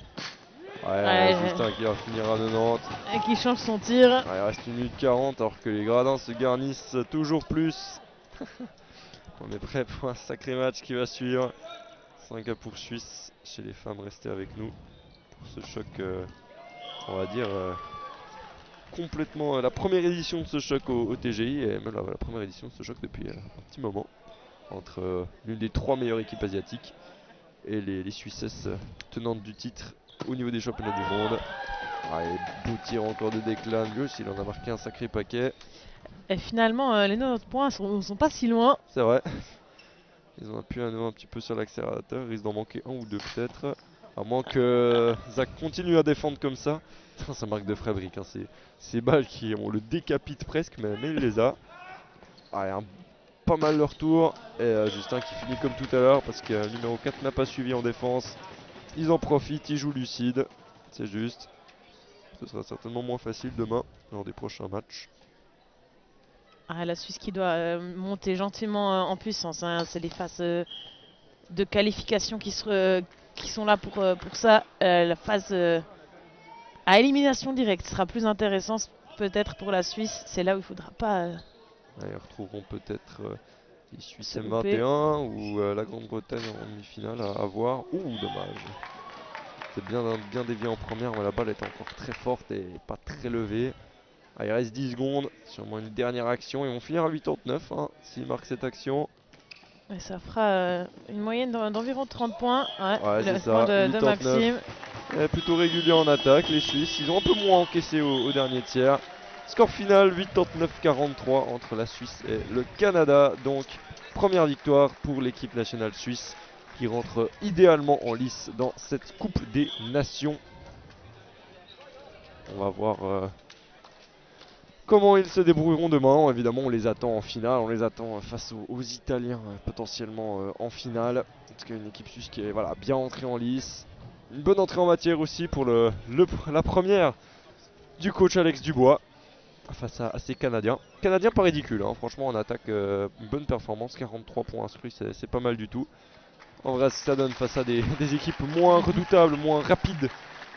Justin qui va finir à 90. Et qui change son tir. Il reste 1 minute 40 alors que les gradins se garnissent toujours plus. On est prêt pour un sacré match qui va suivre. Singapour Suisse chez les femmes, restez avec nous pour ce choc, on va dire, complètement la première édition de ce choc au TGI et même la première édition de ce choc depuis un petit moment entre l'une des 3 meilleures équipes asiatiques et les Suissesses tenantes du titre au niveau des championnats du monde. Allez, beau tir encore de Declan, lui aussi il en a marqué un sacré paquet. Et finalement les 90 points sont pas si loin. C'est vrai. Ils ont appuyé à nouveau un petit peu sur l'accélérateur, ils risquent d'en manquer un ou deux peut-être. À moins que Zach continue à défendre comme ça. Ça marque de fabrique, hein. Ces balles qui on le décapite presque, mais il les a. Allez, pas mal leur tour. Et Justin qui finit comme tout à l'heure parce que le numéro 4 n'a pas suivi en défense. Ils en profitent, ils jouent lucide. C'est juste. Ce sera certainement moins facile demain lors des prochains matchs. La Suisse qui doit monter gentiment en puissance. Hein. C'est les phases de qualification qui sont là pour ça. La phase à élimination directe sera plus intéressante peut-être pour la Suisse. C'est là où il ne faudra pas... Ils retrouveront peut-être Les Suisses M21 ou la Grande-Bretagne en demi-finale à voir. Ouh, dommage. C'est bien dévié en première, mais la balle est encore très forte et pas très levée. Ah, il reste 10 secondes, sûrement une dernière action. Ils vont finir à 89 hein, s'ils marquent cette action. Et ça fera une moyenne d'environ 30 points. Ouais, c'est le ça, point de Maxime. Plutôt régulier en attaque, les Suisses. Ils ont un peu moins encaissé au dernier tiers. Score final 89-43 entre la Suisse et le Canada. Donc, première victoire pour l'équipe nationale suisse qui rentre idéalement en lice dans cette Coupe des Nations. On va voir comment ils se débrouilleront demain. Évidemment, on les attend en finale. On les attend face aux Italiens potentiellement en finale. Parce qu'une équipe suisse qui est bien entrée en lice. Une bonne entrée en matière aussi pour la première du coach Alex Dubois face à ces Canadiens. Canadiens pas ridicule, hein. Franchement en attaque, une bonne performance, 43 points inscrits, c'est pas mal du tout. En vrai ça donne face à des équipes moins redoutables, moins rapides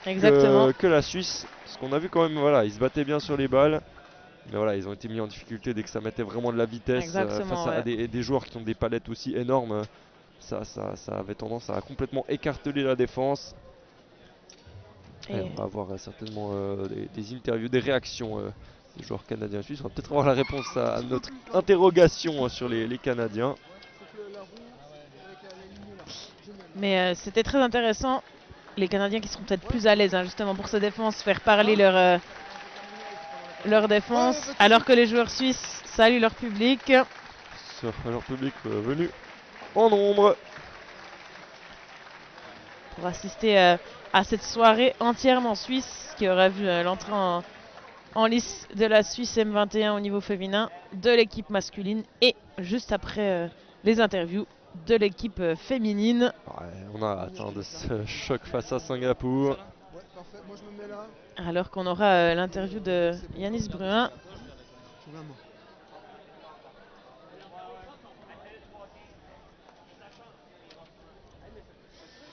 que la Suisse. Parce qu'on a vu quand même, ils se battaient bien sur les balles. Mais voilà, ils ont été mis en difficulté dès que ça mettait vraiment de la vitesse face à des joueurs qui ont des palettes aussi énormes. Ça avait tendance à complètement écarteler la défense. Et on va avoir certainement des interviews, des réactions des joueurs canadiens et suisses. On va peut-être avoir la réponse à notre interrogation sur les Canadiens. Mais c'était très intéressant. Les Canadiens qui seront peut-être plus à l'aise justement pour se défense, faire parler leur défense, alors que les joueurs suisses saluent leur public. Leur public venu en nombre. Pour assister à cette soirée entièrement suisse qui aura vu l'entrée en lice de la Suisse M21 au niveau féminin, de l'équipe masculine et juste après les interviews de l'équipe féminine. Ouais, on a hâte de ce choc face à Singapour. Alors qu'on aura l'interview de Yanis Bruin.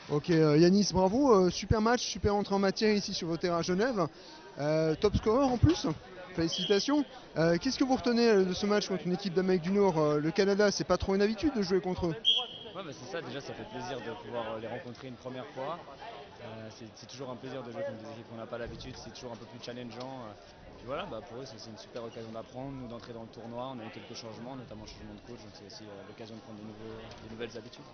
Ok Yanis, bravo, super match, super entrée en matière ici sur vos terrains à Genève. Top scorer en plus, félicitations. Qu'est-ce que vous retenez de ce match contre une équipe d'Amérique du Nord? Le Canada, c'est pas trop une habitude de jouer contre eux? Ouais, c'est ça, déjà ça fait plaisir de pouvoir les rencontrer une première fois. C'est toujours un plaisir de jouer contre des équipes qu'on n'a pas l'habitude, c'est toujours un peu plus challengeant. Puis voilà, pour eux c'est une super occasion d'apprendre, nous d'entrer dans le tournoi, on a eu quelques changements, notamment changement de coach, donc c'est aussi l'occasion de prendre de nouvelles habitudes.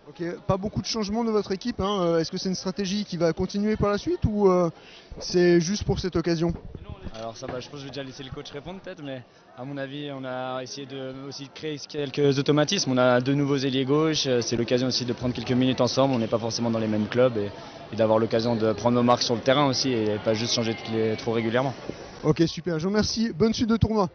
Ok, pas beaucoup de changements de votre équipe, hein. Est-ce que c'est une stratégie qui va continuer par la suite ou c'est juste pour cette occasion? Alors ça je pense que je vais déjà laisser le coach répondre peut-être, mais à mon avis on a essayé de créer quelques automatismes. On a 2 nouveaux ailiers gauche, c'est l'occasion aussi de prendre quelques minutes ensemble, on n'est pas forcément dans les mêmes clubs et d'avoir l'occasion de prendre nos marques sur le terrain aussi et pas juste changer trop régulièrement. Ok super, je vous remercie, bonne suite de tournoi.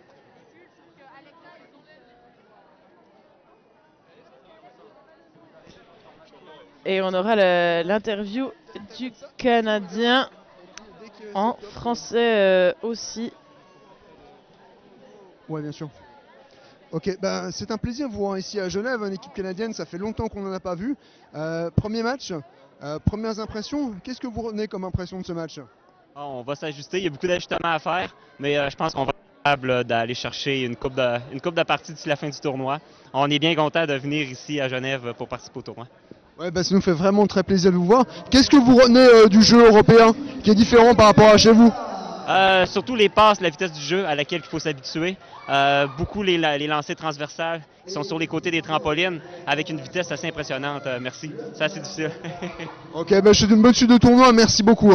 Et on aura l'interview du Canadien en français aussi. Ouais, bien sûr. Ok, c'est un plaisir de vous voir ici à Genève, une équipe canadienne, ça fait longtemps qu'on n'en a pas vu. Premier match, premières impressions, qu'est-ce que vous retenez comme impression de ce match? On va s'ajuster, il y a beaucoup d'ajustements à faire, mais je pense qu'on va être capable d'aller chercher une coupe de parties d'ici la fin du tournoi. On est bien content de venir ici à Genève pour participer au tournoi. Ouais, ça nous fait vraiment très plaisir de vous voir. Qu'est-ce que vous retenez du jeu européen qui est différent par rapport à chez vous? Surtout les passes, la vitesse du jeu à laquelle il faut s'habituer. Beaucoup les lancers transversales qui sont sur les côtés des trampolines avec une vitesse assez impressionnante. Merci, c'est assez difficile. Ok, je te souhaite une bonne suite de tournoi, merci beaucoup.